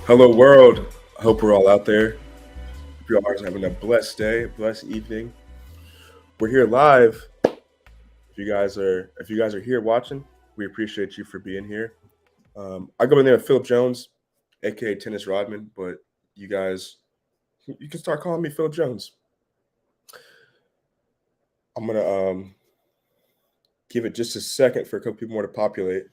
Hello, world. I hope we're all out there. Hope you all are having a blessed day, blessed evening. We're here live. If you guys are here watching, we appreciate you for being here. I go by the name of Phillip Jones, aka Tennis Rodman, but you can start calling me Phillip Jones. I'm gonna give it just a second for a couple people more to populate.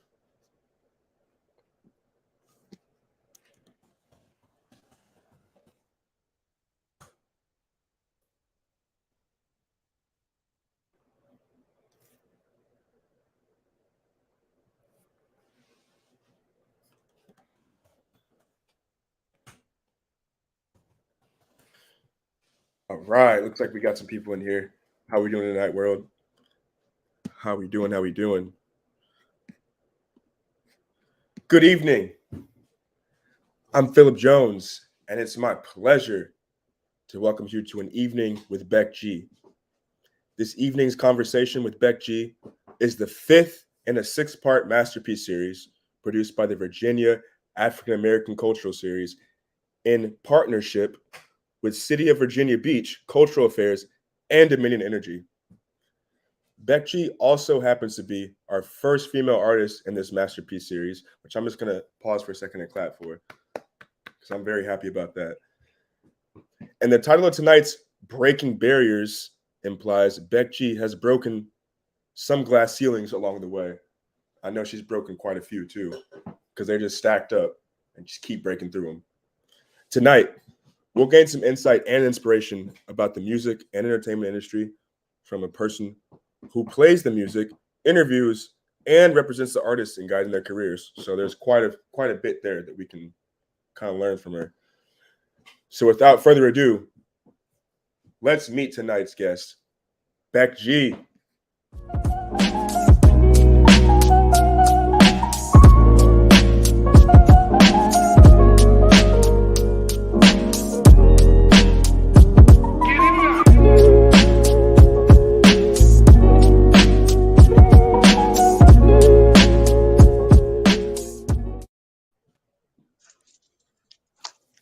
All right, looks like we got some people in here. How we doing tonight, world? How we doing? How we doing? Good evening. I'm Phillip Jones, and it's my pleasure to welcome you to an evening with Beck G. This evening's conversation with Beck G is the fifth in a six-part masterpiece series produced by the Virginia African American Cultural Series in partnership with City of Virginia Beach Cultural Affairs and Dominion Energy. Beck G also happens to be our first female artist in this masterpiece series, which I'm just going to pause for a second and clap for, because I'm very happy about that. And the title of tonight's Breaking Barriers implies Beck G has broken some glass ceilings along the way. I know she's broken quite a few too, because they're just stacked up and just keep breaking through them. Tonight, we'll gain some insight and inspiration about the music and entertainment industry from a person who plays the music, interviews, and represents the artists in guiding their careers. So there's quite a bit there that we can kind of learn from her. So without further ado, let's meet tonight's guest, Beck G.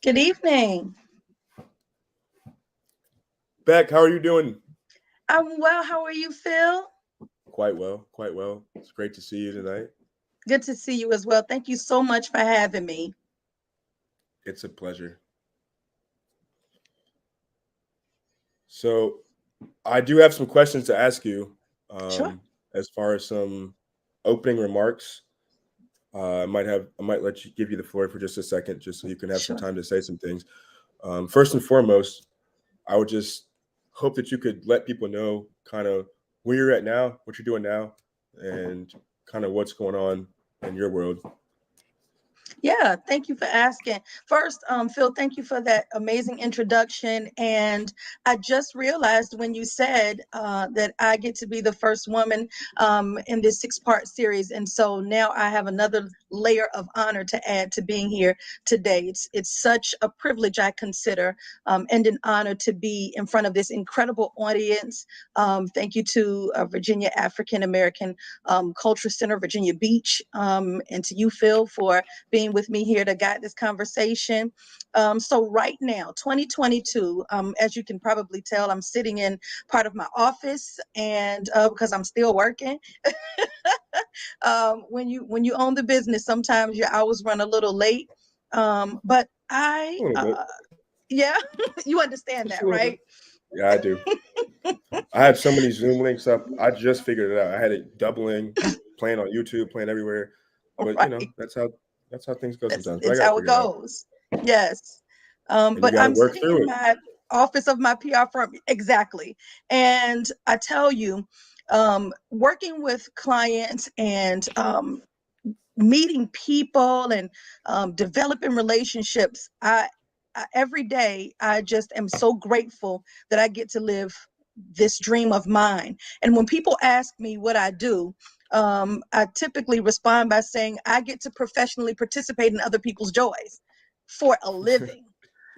Good evening. Beck, how are you doing? I'm well. How are you, Phil? Quite well, quite well. It's great to see you tonight. Good to see you as well. Thank you so much for having me. It's a pleasure. So I do have some questions to ask you Sure. as far as some opening remarks. I might let you give you the floor for just a second, just so you can have some Sure. time to say some things. First and foremost, I would just hope that you could let people know kind of where you're at now, what you're doing now, and kind of what's going on in your world. Yeah, thank you for asking. First, Phil, thank you for that amazing introduction. And I just realized when you said that I get to be the first woman in this six-part series. And so now I have another layer of honor to add to being here today. It's such a privilege, I consider, and an honor to be in front of this incredible audience. Thank you to Virginia African American Culture Center, Virginia Beach, and to you, Phil, for being with me here to guide this conversation. So right now, 2022, as you can probably tell, I'm sitting in part of my office, and because I'm still working. When you own the business, sometimes your hours run a little late. But A little bit, yeah, you understand just that, a little bit. right? Yeah, I do. I have so many Zoom links up. I just figured it out. I had it doubling, playing on YouTube, playing everywhere. But Right. that's how things go That's sometimes. But I it's got it how it figured out. goes. Yes. And you But got to I'm work sitting through in it. my office of my PR firm. Exactly. And I tell you, working with clients and meeting people and developing relationships, every day I just am so grateful that I get to live this dream of mine. And when people ask me what I do, I typically respond by saying I get to professionally participate in other people's joys for a living.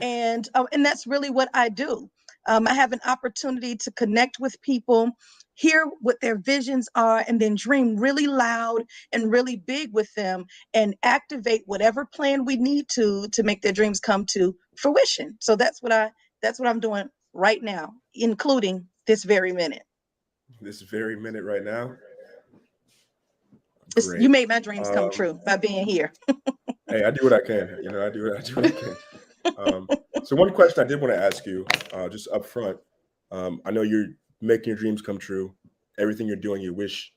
And that's really what I do. I have an opportunity to connect with people, hear what their visions are, and then dream really loud and really big with them and activate whatever plan we need to make their dreams come to fruition. So that's what I'm doing right now, including this very minute. This very minute right now. You Great. made my dreams come true by being here. Hey, I do what I can. You know, I do what I can. So one question I did want to ask you, just up front, I know you're making your dreams come true. Everything you're doing, you wish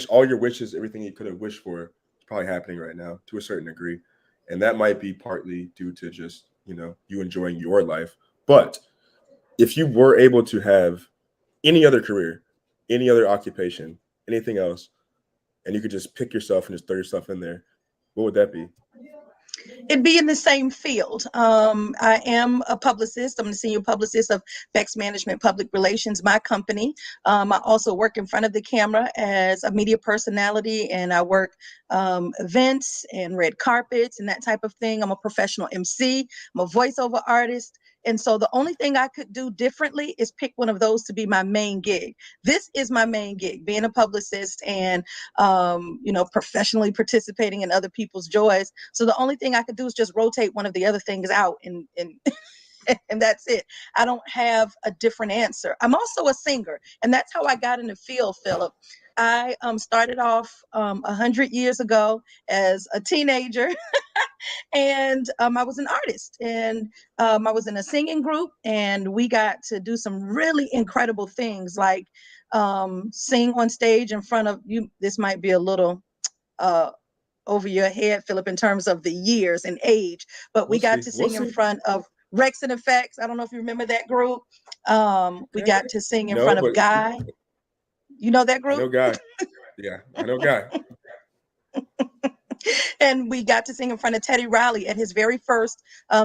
all your wishes, everything you could have wished for is probably happening right now to a certain degree. And that might be partly due to just, you enjoying your life. But if you were able to have any other career, any other occupation, anything else, and you could just pick yourself and just throw yourself in there, what would that be? It'd be in the same field. I am a publicist. I'm the senior publicist of Beck's Management Public Relations, my company. I also work in front of the camera as a media personality, and I work events and red carpets and that type of thing. I'm a professional MC. I'm a voiceover artist. And so the only thing I could do differently is pick one of those to be my main gig. This is my main gig, being a publicist and, professionally participating in other people's joys. So the only thing I could do is just rotate one of the other things out and and that's it. I don't have a different answer. I'm also a singer, and that's how I got in the field, Phillip. I started off 100 years ago as a teenager. And I was an artist, and I was in a singing group, and we got to do some really incredible things, like sing on stage in front of you. This might be a little over your head, Phillip, in terms of the years and age, but we We'll got see. to We'll sing in see. front of Rex and Effects. I don't know if you remember that group. We Okay. got to sing in No, front of but Guy. You know that I group? know Guy. Yeah, I know Guy. And we got to sing in front of Teddy Riley at his very first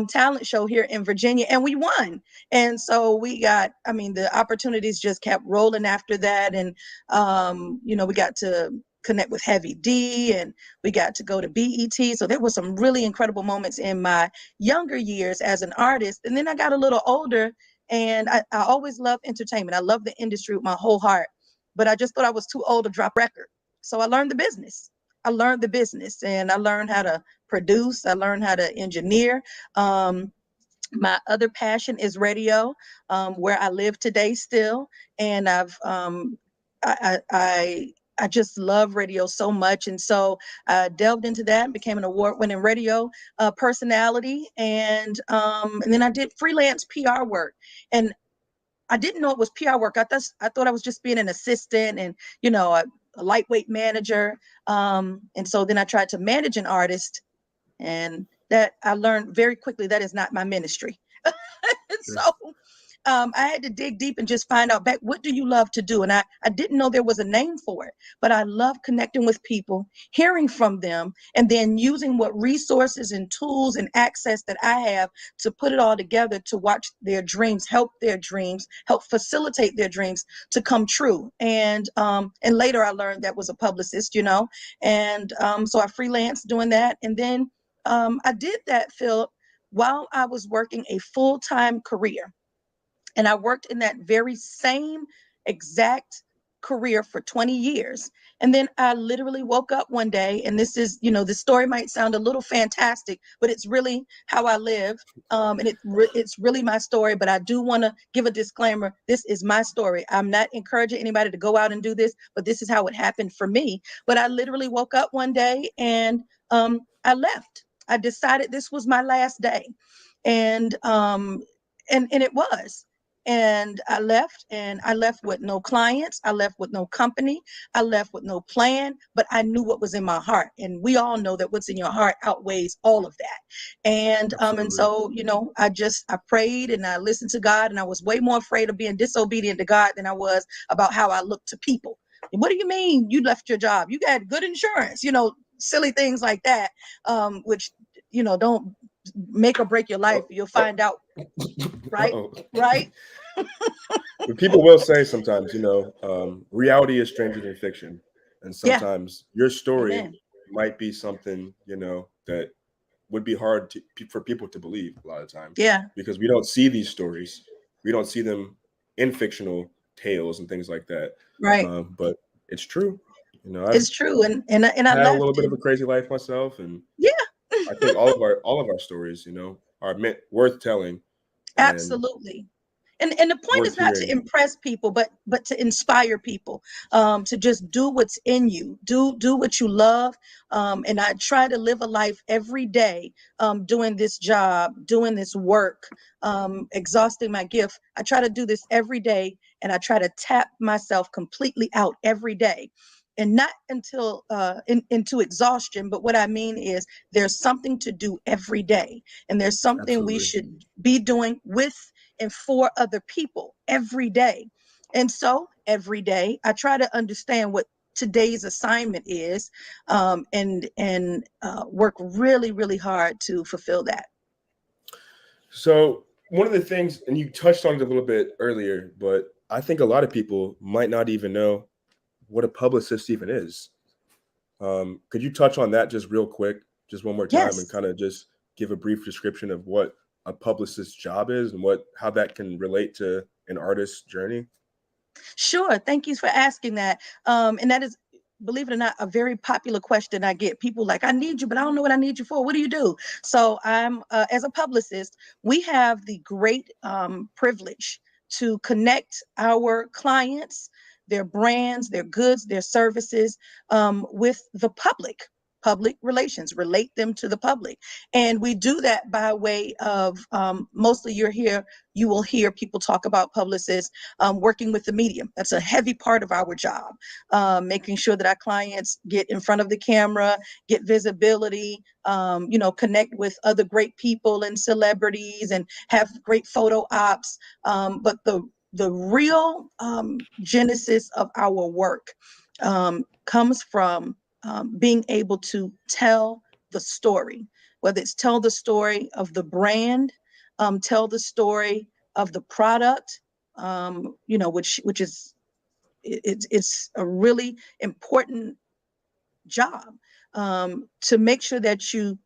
talent show here in Virginia, and we won. And so the opportunities just kept rolling after that. And, we got to connect with Heavy D, and we got to go to BET. So there were some really incredible moments in my younger years as an artist. And then I got a little older, and I always loved entertainment. I love the industry with my whole heart, but I just thought I was too old to drop record. So I learned the business. And I learned how to produce. I learned how to engineer. My other passion is radio, where I live today still. And I just love radio so much. And so I delved into that and became an award-winning radio personality. And then I did freelance PR work. And I didn't know it was PR work. I thought I was just being an assistant and, a lightweight manager. And so then I tried to manage an artist, and that I learned very quickly that is not my ministry. Sure. So I had to dig deep and just find out, Beck, what do you love to do? And I didn't know there was a name for it, but I love connecting with people, hearing from them, and then using what resources and tools and access that I have to put it all together to watch their dreams, help facilitate their dreams to come true. And later I learned that was a publicist, and so I freelanced doing that. And then I did that, Phil, while I was working a full-time career. And I worked in that very same exact career for 20 years. And then I literally woke up one day, and this is, the story might sound a little fantastic, but it's really how I live. It's really my story, but I do want to give a disclaimer. This is my story. I'm not encouraging anybody to go out and do this, but this is how it happened for me. But I literally woke up one day, and I left. I decided this was my last day. And it was. And I left with no clients. I left with no company. I left with no plan, but I knew what was in my heart. And we all know that what's in your heart outweighs all of that. And Absolutely. so, I prayed and I listened to God, and I was way more afraid of being disobedient to God than I was about how I looked to people. What do you mean you left your job? You got good insurance, silly things like that, which, don't make or break your life. You'll find out. Right. Uh-oh. Right. But people will say sometimes, reality is stranger than fiction. And Yeah. sometimes your story Amen. might be something, that would be hard for people to believe a lot of times. Yeah. Because we don't see these stories. we don't see them in fictional tales and things like that. Right. But it's true. You know, I've It's true. And I had a little left bit of and a crazy life myself, and yeah. I think all of our stories, you know, are meant worth telling and Absolutely. And the point worth is not to hearing. impress people, but to inspire people, to just do what's in you, do what you love. And I try to live a life every day, doing this job, doing this work, exhausting my gift. I try to do this every day, and I try to tap myself completely out every day. And not until into exhaustion, but what I mean is there's something to do every day, and there's something we Absolutely. should be doing with and for other people every day. And so every day I try to understand what today's assignment is, and work really, really hard to fulfill that. So one of the things, and you touched on it a little bit earlier, but I think a lot of people might not even know what a publicist even is. Could you touch on that just real quick, just one more time, and Yes. kind of just give a brief description of what a publicist's job is and how that can relate to an artist's journey? Sure. Thank you for asking that. And that is, believe it or not, a very popular question I get. People like, I need you, but I don't know what I need you for. What do you do? So I'm, as a publicist, we have the great privilege to connect our clients, their brands, their goods, their services, with the public relations, relate them to the public. And we do that by way of, mostly you will hear people talk about publicists, working with the medium. That's a heavy part of our job, making sure that our clients get in front of the camera, get visibility, connect with other great people and celebrities, and have great photo ops. But the real genesis of our work comes from being able to tell the story, whether it's tell the story of the brand, tell the story of the product, which is it's a really important job, to make sure that you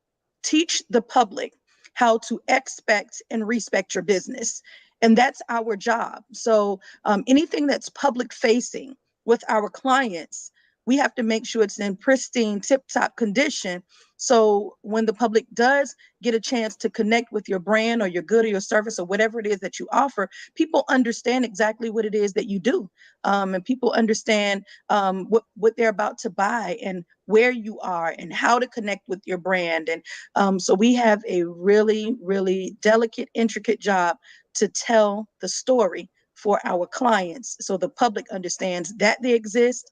teach the public how to expect and respect your business. And that's our job. So anything that's public facing with our clients, we have to make sure it's in pristine, tip-top condition. So when the public does get a chance to connect with your brand or your good or your service or whatever it is that you offer, people understand exactly what it is that you do. And people understand what they're about to buy, and where you are, and how to connect with your brand. And so we have a really, really delicate, intricate job to tell the story for our clients, so the public understands that they exist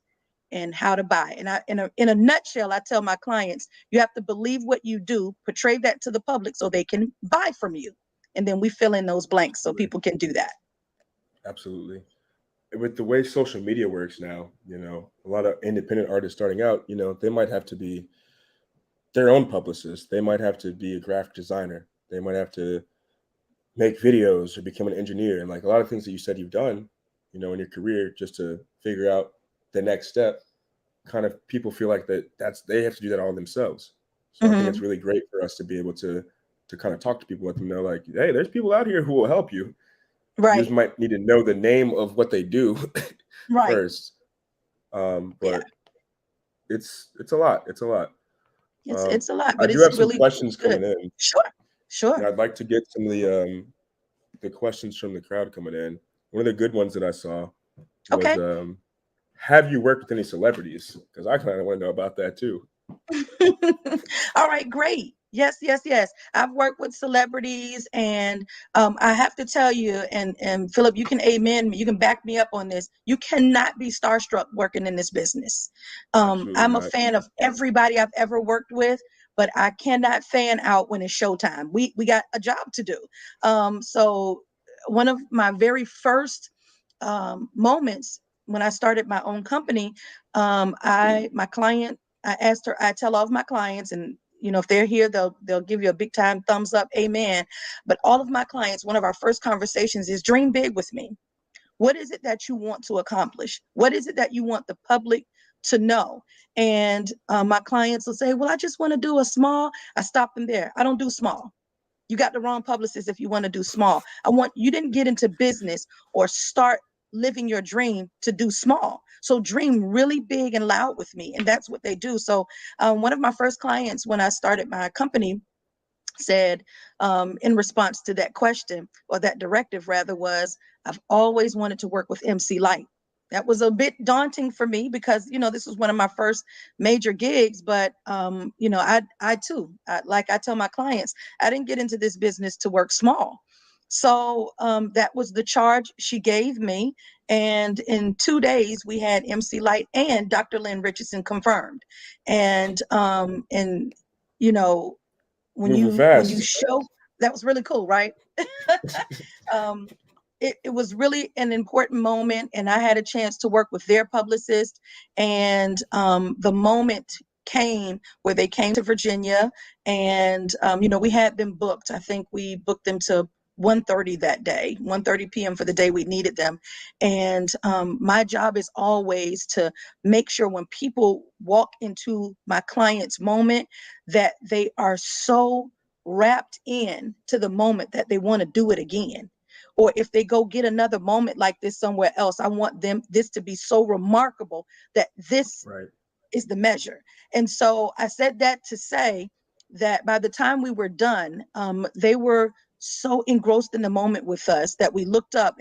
and how to buy. And in a nutshell, I tell my clients, you have to believe what you do, portray that to the public so they can buy from you. And then we fill in those blanks so Absolutely. people can do that. Absolutely. With the way social media works now, you know, a lot of independent artists starting out, you know, they might have to be their own publicist. They might have to be a graphic designer. They might have to make videos or become an engineer. And like a lot of things that you said you've done, you know, in your career just to figure out the next step, kind of people feel like they have to do that all themselves. So I think it's Mm-hmm. really great for us to be able to kind of talk to people, let them know like, hey, there's people out here who will help you. You just Right. might need to know the name of what they do Right. first. Yeah. But it's a lot. It's a lot. It's a lot, I but do it's have some really questions good. coming in, Sure. and Sure. I'd like to get some of the questions from the crowd coming in. One of the good ones that I saw was, Okay. have you worked with any celebrities? Because I kind of want to know about that too. All right, great. Yes, yes, yes. I've worked with celebrities, and I have to tell you, and Phillip, you can amen me, you can back me up on this. You cannot be starstruck working in this business. Absolutely I'm a not. fan of everybody I've ever worked with, but I cannot fan out when it's showtime. We got a job to do. So one of my very first moments when I started my own company, my client, I asked her, I tell all of my clients, and if they're here, they'll give you a big time thumbs up, amen. But all of my clients, one of our first conversations is dream big with me. What is it that you want to accomplish? What is it that you want the public to know? And my clients will say, well, I just want to do a small. I stop them there. I don't do small. You got the wrong publicist if you want to do small. You didn't get into business or start living your dream to do small. So dream really big and loud with me. And that's what they do. So one of my first clients when I started my company said, in response to that question, or that directive rather, was, I've always wanted to work with MC Light. That was a bit daunting for me because, this was one of my first major gigs, but, I too, like I tell my clients, I didn't get into this business to work small. So that was the charge she gave me. And in 2 days, we had MC Light and Dr. Lynn Richardson confirmed. And, you know, when Moving you fast. show, that was really cool, right? um, it was really an important moment, and I had a chance to work with their publicist. And the moment came where they came to Virginia, and we had them booked. I think we booked them to 1:30 that day, 1:30 p.m. for the day we needed them. And my job is always to make sure when people walk into my client's moment that they are so wrapped in to the moment that they want to do it again. Or if they go get another moment like this somewhere else, I want this to be so remarkable that this Right. is the measure. And so I said that to say that by the time we were done, they were so engrossed in the moment with us that we looked up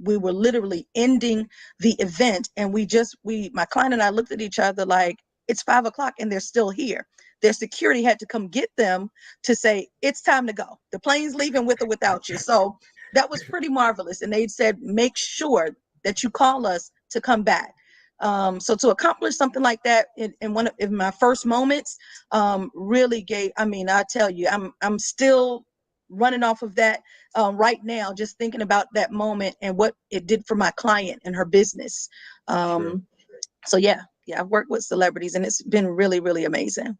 we were literally ending the event, and my client and I looked at each other like, it's 5 o'clock and they're still here. Their security had to come get them to say, it's time to go. The plane's leaving with or without you. So that was pretty marvelous. And they said, make sure that you call us to come back. So to accomplish something like that in one of my first moments, really I tell you, I'm still running off of that right now, just thinking about that moment and what it did for my client and her business. Sure. So yeah, I've worked with celebrities and it's been really, really amazing.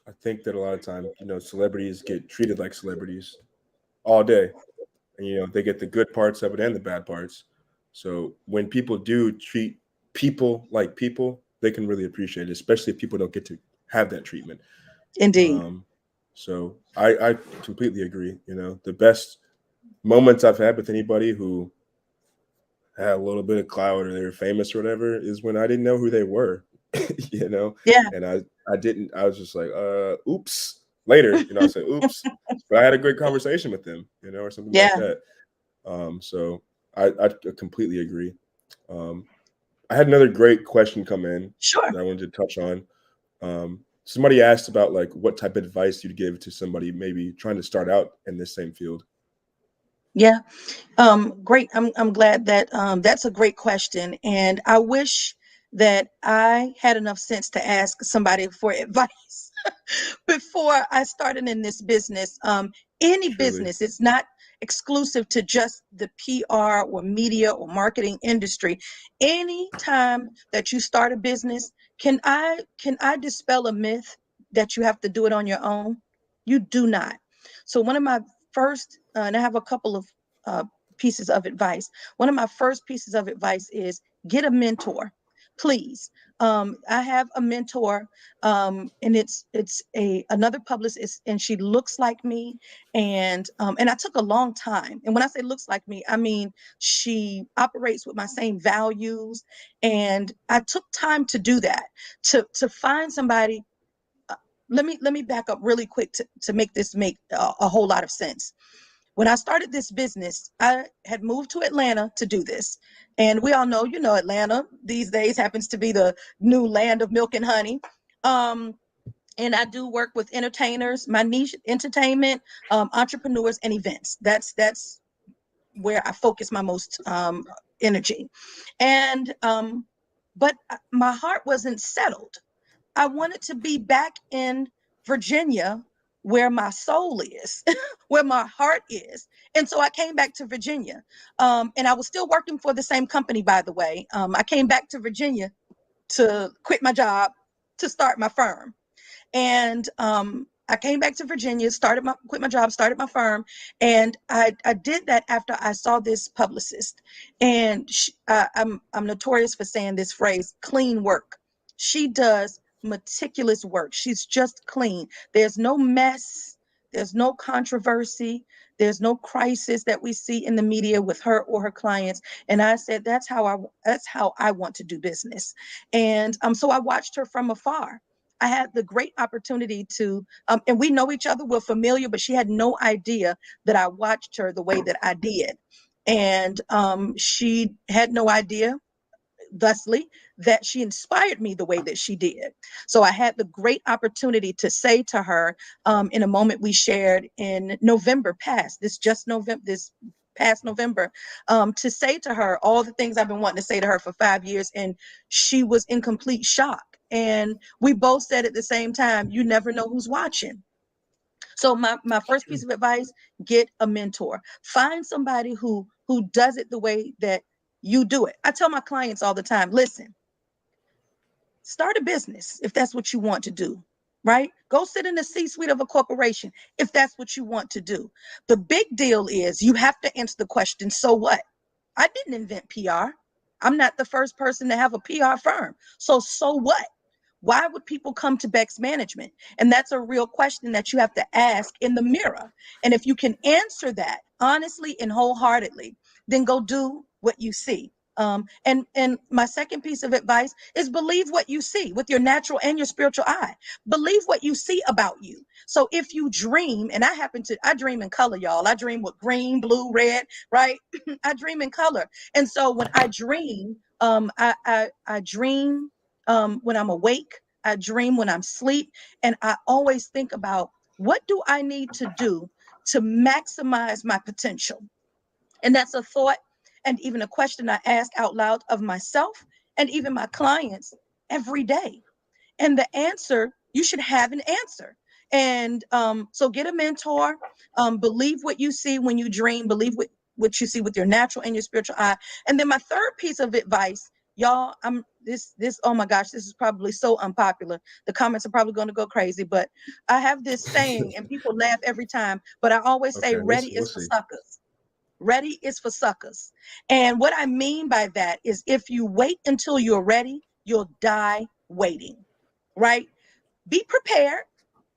I think that a lot of times, celebrities get treated like celebrities all day, and they get the good parts of it and the bad parts. So when people do treat people like people, they can really appreciate it, especially if people don't get to have that treatment. Indeed. So I completely agree. The best moments I've had with anybody who had a little bit of clout or they were famous or whatever is when I didn't know who they were, Yeah. and I was just like, oops. Later, I said, oops, but I had a great conversation with them, or something like Yeah. that. So I completely agree. I had another great question come in Sure. that I wanted to touch on. Somebody asked about like what type of advice you'd give to somebody maybe trying to start out in this same field. Yeah. Great. I'm glad that that's a great question. And I wish that I had enough sense to ask somebody for advice before I started in this business. Any Truly. business, it's not exclusive to just the PR or media or marketing industry. Anytime that you start a business, can I dispel a myth that you have to do it on your own? You do not. So one of my first, and I have a couple of uh, pieces of advice. One of my first pieces of advice is get a mentor, please. I have a mentor, and it's another publicist, and she looks like me, and I took a long time. And when I say looks like me, I mean she operates with my same values, and I took time to do that, to find somebody. Let me back up really quick to make this make a whole lot of sense. When I started this business, I had moved to Atlanta to do this. And we all know, Atlanta these days happens to be the new land of milk and honey. And I do work with entertainers, my niche, entertainment, entrepreneurs, and events. That's where I focus my most energy. And but my heart wasn't settled. I wanted to be back in Virginia where my soul is, where my heart is. And so I came back to Virginia. And I was still working for the same company, by the way. I came back to Virginia to quit my job to start my firm. And I came back to Virginia, quit my job, started my firm, and I did that after I saw this publicist. And I'm notorious for saying this phrase, clean work. She does meticulous work. She's just clean. There's no mess. There's no controversy. There's no crisis that we see in the media with her or her clients. And I said, that's how I want to do business. And so I watched her from afar. I had the great opportunity to, and we know each other, we're familiar, but she had no idea that I watched her the way that I did. And she had no idea, thusly, that she inspired me the way that she did. So I had the great opportunity to say to her in a moment we shared in November past, this past November, to say to her all the things I've been wanting to say to her for 5 years. And she was in complete shock. And we both said at the same time, you never know who's watching. So my first piece of advice, get a mentor. Find somebody who does it the way that you do it. I tell my clients all the time, listen, start a business if that's what you want to do, right? Go sit in the C-suite of a corporation if that's what you want to do. The big deal is you have to answer the question, so what? I didn't invent PR. I'm not the first person to have a PR firm. So what? Why would people come to Beck's management? And that's a real question that you have to ask in the mirror. And if you can answer that honestly and wholeheartedly, then go do what you see. And my second piece of advice is believe what you see with your natural and your spiritual eye. Believe what you see about you. So if you dream, and I dream in color, y'all. I dream with green, blue, red, right? I dream in color. And so when I dream, I dream when I'm awake, I dream when I'm asleep, and I always think about what do I need to do to maximize my potential? And that's a thought and even a question I ask out loud of myself and even my clients every day. And the answer, you should have an answer. And so get a mentor, believe what you see when you dream, believe what you see with your natural and your spiritual eye. And then my third piece of advice, y'all, oh my gosh, this is probably so unpopular. The comments are probably going to go crazy, but I have this saying and people laugh every time, but I always say, Okay, ready we'll is for see. suckers. Ready is for suckers. And what I mean by that is if you wait until you're ready, you'll die waiting, right? Be prepared.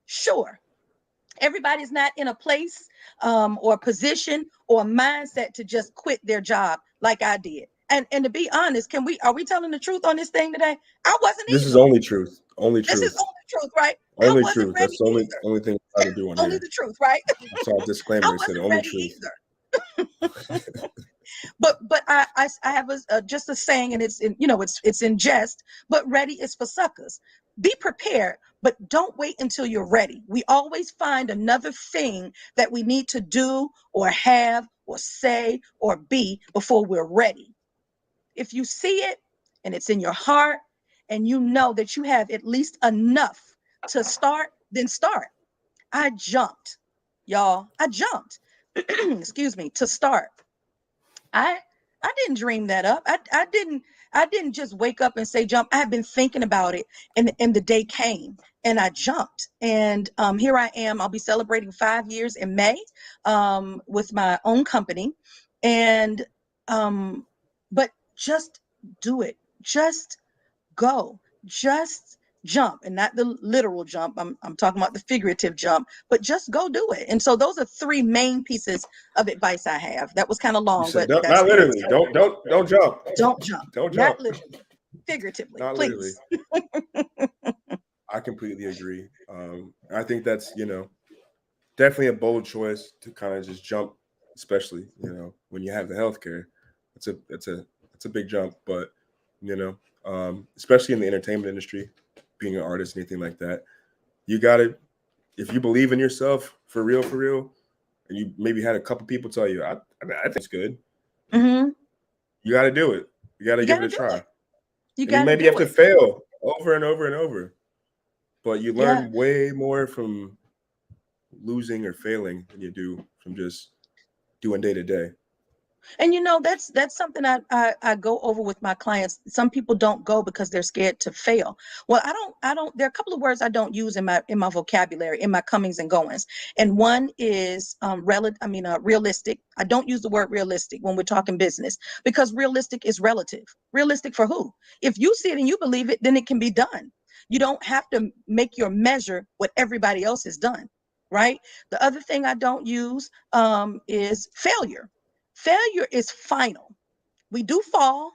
Sure. Everybody's not in a place or position or mindset to just quit their job like I did. And to be honest, are we telling the truth on this thing today? I wasn't This is either. only truth. Only This is truth. only truth, right? I Only wasn't truth. ready That's the either. only thing I try to do on Only here. the truth, right? I saw a disclaimer. I It said wasn't only ready truth. either. But I have just a saying, and it's in jest. But ready is for suckers. Be prepared, but don't wait until you're ready. We always find another thing that we need to do or have or say or be before we're ready. If you see it and it's in your heart and you know that you have at least enough to start, then start. I jumped, y'all. I jumped. Excuse me, to start. I didn't dream that up. I didn't just wake up and say jump. I had been thinking about it, and the day came and I jumped. And here I am. I'll be celebrating 5 years in May with my own company. And but just do it. Just go. Just jump, and not the literal jump. I'm talking about the figurative jump, but just go do it. And so those are three main pieces of advice I have. That was kind of You long, said but not that's literally. Don't jump. don't jump. Don't Not jump. literally, figuratively, Not literally. please. I completely agree. I think that's definitely a bold choice to kind of just jump, especially when you have the healthcare. It's a big jump, but especially in the entertainment industry, being an artist, anything like that, you got to, if you believe in yourself for real, and you maybe had a couple people tell you, I think it's good. Mm-hmm. You got to do it. You got to give it a try. You And you got to maybe do have to it. fail over and over and over, but you Yeah. learn way more from losing or failing than you do from just doing day to day. And that's something I go over with my clients. Some people don't go because they're scared to fail. Well, I don't. There are a couple of words I don't use in my vocabulary, in my comings and goings. And one is realistic. I don't use the word realistic when we're talking business, because realistic is relative. Realistic for who? If you see it and you believe it, then it can be done. You don't have to make your measure what everybody else has done. right? The other thing I don't use is failure. Failure is final. We do fall,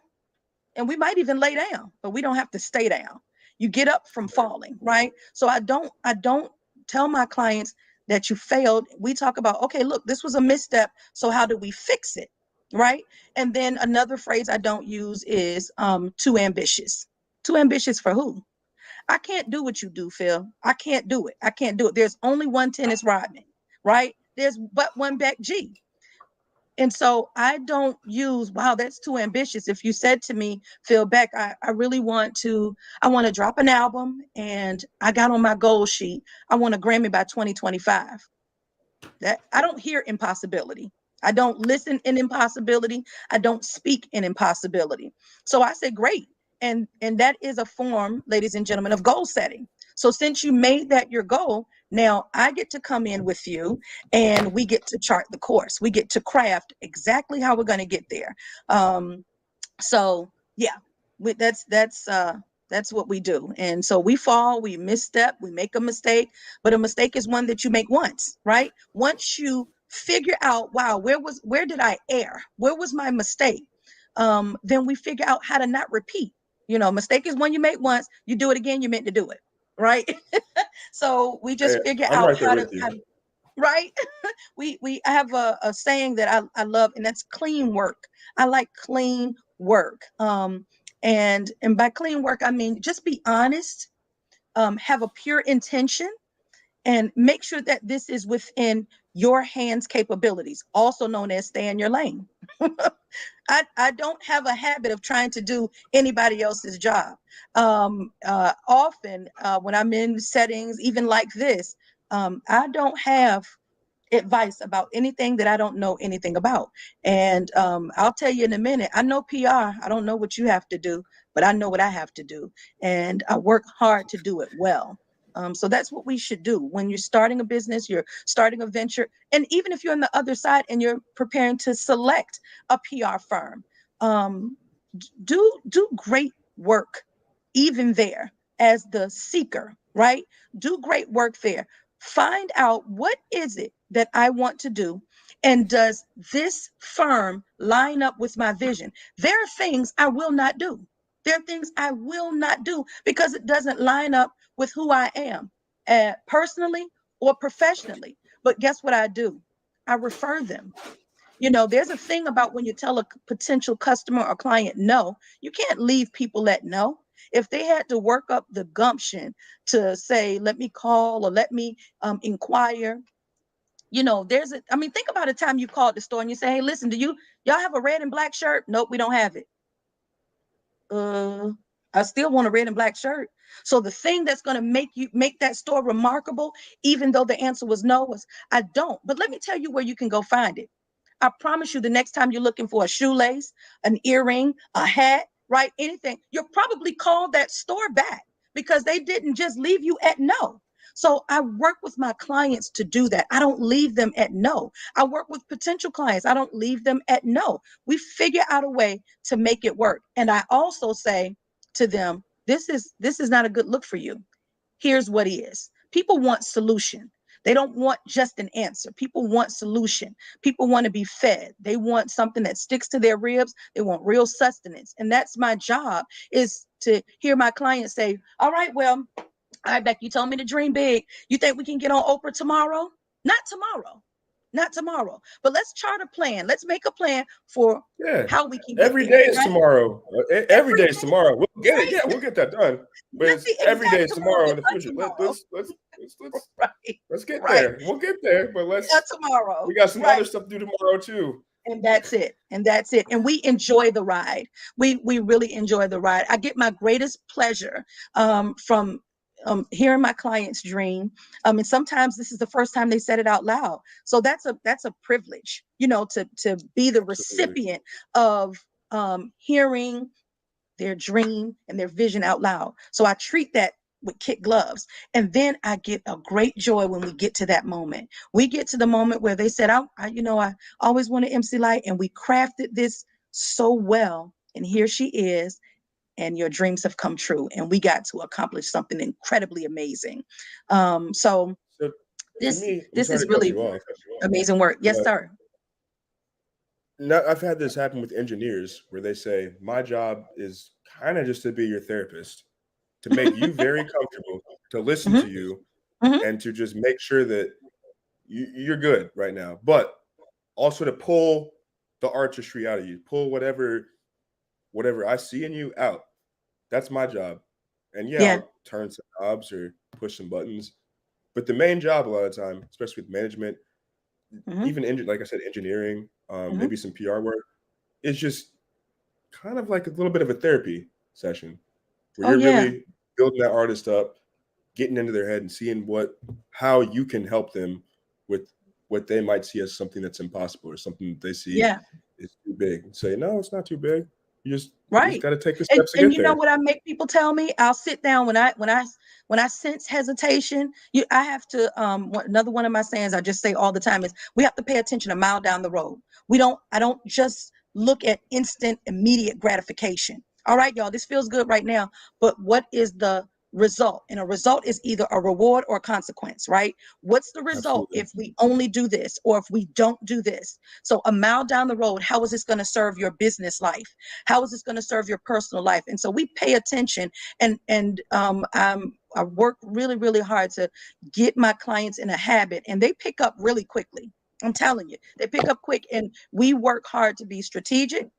and we might even lay down, but we don't have to stay down. You get up from falling, right? So I don't tell my clients that you failed. We talk about, okay, look, this was a misstep, so how do we fix it, right? And then another phrase I don't use is too ambitious. Too ambitious for who? I can't do what you do, Phil. I can't do it. I can't do it. There's only one Tennis Rodman, right? There's but one Beck G. And so I don't use, wow, that's too ambitious. If you said to me, Phil Beck, I really I want to drop an album, and I got on my goal sheet, I want a Grammy by 2025. That I don't hear impossibility. I don't listen in impossibility. I don't speak in impossibility. So I said, great. And that is a form, ladies and gentlemen, of goal setting. So since you made that your goal, now I get to come in with you, and we get to chart the course. We get to craft exactly how we're going to get there. So yeah, that's what we do. And so we fall, we misstep, we make a mistake, but a mistake is one that you make once, right? Once you figure out, wow, where did I err? Where was my mistake? Then we figure out how to not repeat. Mistake is one you make once, you do it again, you meant to do it, right? So we Hey, just figure I'm out right there with you. right? We I have a saying that I love, and that's clean work. I like clean work. And by clean work, I mean just be honest, have a pure intention, and make sure that this is within your hands capabilities, also known as stay in your lane. I don't have a habit of trying to do anybody else's job. Often when I'm in settings, even like this, I don't have advice about anything that I don't know anything about. And I'll tell you in a minute, I know PR. I don't know what you have to do, but I know what I have to do. And I work hard to do it well. So that's what we should do when you're starting a business, you're starting a venture. And even if you're on the other side and you're preparing to select a PR firm, um, do great work even there as the seeker, right? Do great work there. Find out, what is it that I want to do, and does this firm line up with my vision? There are things I will not do. There are things I will not do because it doesn't line up with who I am, personally or professionally. But guess what I do? I refer them. There's a thing about when you tell a potential customer or client no, you can't leave people at no. If they had to work up the gumption to say, let me call or let me inquire, I mean, think about a time you called the store and you say, hey, listen, y'all have a red and black shirt? Nope, we don't have it. I still want a red and black shirt. So the thing that's going to make that store remarkable, even though the answer was no, was I don't. But let me tell you where you can go find it. I promise you, the next time you're looking for a shoelace, an earring, a hat, right? Anything, you'll probably call that store back because they didn't just leave you at no. So I work with my clients to do that. I don't leave them at no. I work with potential clients. I don't leave them at no. We figure out a way to make it work. And I also say to them, this is not a good look for you. Here's what is. People want solution. They don't want just an answer. People want solution. People want to be fed. They want something that sticks to their ribs. They want real sustenance. And that's my job, is to hear my clients say, all right, well, all right, Beck, you told me to dream big. You think we can get on Oprah tomorrow? Not tomorrow. Not tomorrow. But let's chart a plan. Let's make a plan for Yeah. how we can get Every there. day is Right? tomorrow. Every day is day. tomorrow. We'll get it. Right. Yeah, we'll get that done. But Let's it's see every day is exactly tomorrow in what the we'll future. get done Let's get Right. there. We'll get there, but Not tomorrow. we got some Right. other stuff to do tomorrow too. And that's it. And we enjoy the ride. We really enjoy the ride. I get my greatest pleasure from hearing my clients dream. And sometimes this is the first time they said it out loud. So that's a privilege, to be the recipient of hearing their dream and their vision out loud. So I treat that with kid gloves. And then I get a great joy when we get to that moment. We get to the moment where they said, I always wanted MC Light, and we crafted this so well. And here she is, and your dreams have come true. And we got to accomplish something incredibly amazing. So to This me, I'm this sorry is to cut really you off, amazing work. Yes, but sir. I've had this happen with engineers where they say, my job is kind of just to be your therapist, to make you very comfortable, to listen Hmm. to you, Hmm. and to just make sure that you're good right now. But also to pull the artistry out of you, pull whatever I see in you out. That's my job. And yeah, Yeah. I'll turn some knobs or push some buttons. But the main job a lot of the time, especially with management, Hmm. even like I said, engineering, Hmm. maybe some PR work, is just kind of like a little bit of a therapy session where Oh you're yeah. really building that artist up, getting into their head and seeing how you can help them with what they might see as something that's impossible or something that they see Yeah. is too big. And say, no, it's not too big. You just Right. got to take the And steps to and get you know there. what I make people tell me? I'll sit down when I sense hesitation. I have to another one of my sayings I just say all the time is we have to pay attention a mile down the road. I don't just look at instant immediate gratification. All right, y'all, this feels good right now, but what is the result? And a result is either a reward or a consequence, right? What's the result Absolutely. if we only do this or if we don't do this? So a mile down the road, how is this going to serve your business life? How is this going to serve your personal life? And so we pay attention, I work really, really hard to get my clients in a habit, and they pick up really quickly. I'm telling you, they pick up quick, and we work hard to be strategic,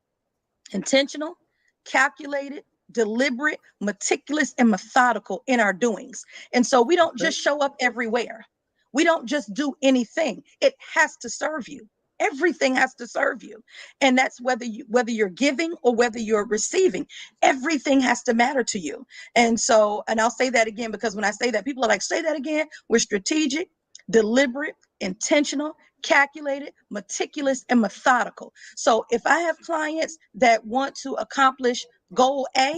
intentional, calculated, deliberate, meticulous, and methodical in our doings. And so we don't Okay. just show up everywhere. We don't just do anything. It has to serve you. Everything has to serve you. And that's whether you're giving or whether you're receiving, everything has to matter to you. And I'll say that again, because when I say that, people are like, say that again. We're strategic, deliberate, intentional, calculated, meticulous, and methodical. So if I have clients that want to accomplish goal A,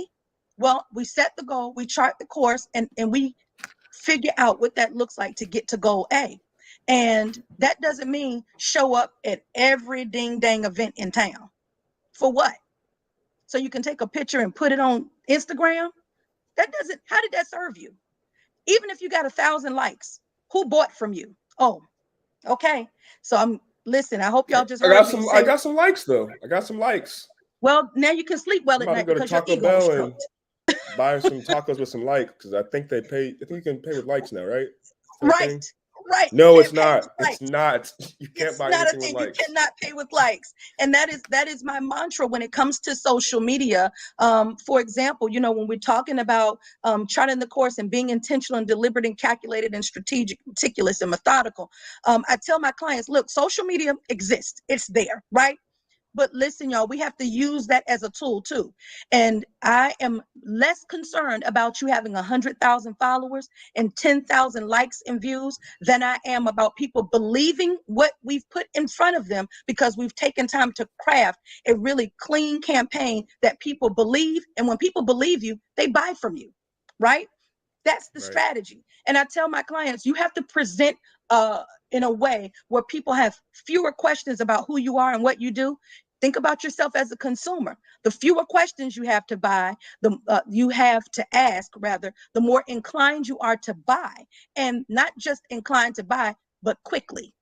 well, we set the goal, we chart the course, and we figure out what that looks like to get to goal A. And that doesn't mean show up at every ding dang event in town. For what? So you can take a picture and put it on Instagram? How did that serve you? Even if you got 1,000 likes, who bought from you? Oh, okay. So listen, I hope y'all just I got heard me some. I say, got some likes though. I got some likes. well, now you can sleep well I'm at about to night go to because your Taco ego was Bell and stroked. buy some tacos with some likes because I think they pay. I think you can pay with likes now, right? Is that a Right, thing? right. You No, it's can't pay with not. It's likes. not. You can't It's buy not a anything with thing. You likes. cannot pay with likes. And that is my mantra when it comes to social media. For example, when we're talking about charting the course and being intentional and deliberate and calculated and strategic, meticulous and methodical, I tell my clients, look, social media exists. It's there, right? But listen, y'all, we have to use that as a tool too. And I am less concerned about you having 100,000 followers and 10,000 likes and views than I am about people believing what we've put in front of them, because we've taken time to craft a really clean campaign that people believe. And when people believe you, they buy from you, right? That's the Right. strategy. And I tell my clients, you have to present in a way where people have fewer questions about who you are and what you do. Think about yourself as a consumer. The fewer questions you have to you have to ask, rather, the more inclined you are to buy, and not just inclined to buy, but quickly.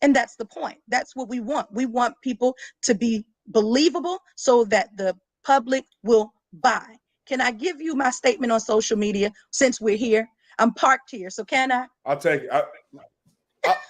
And that's the point. That's what we want. We want people to be believable so that the public will buy. Can I give you my statement on social media since we're here? I'm parked here, so can I? I'll take.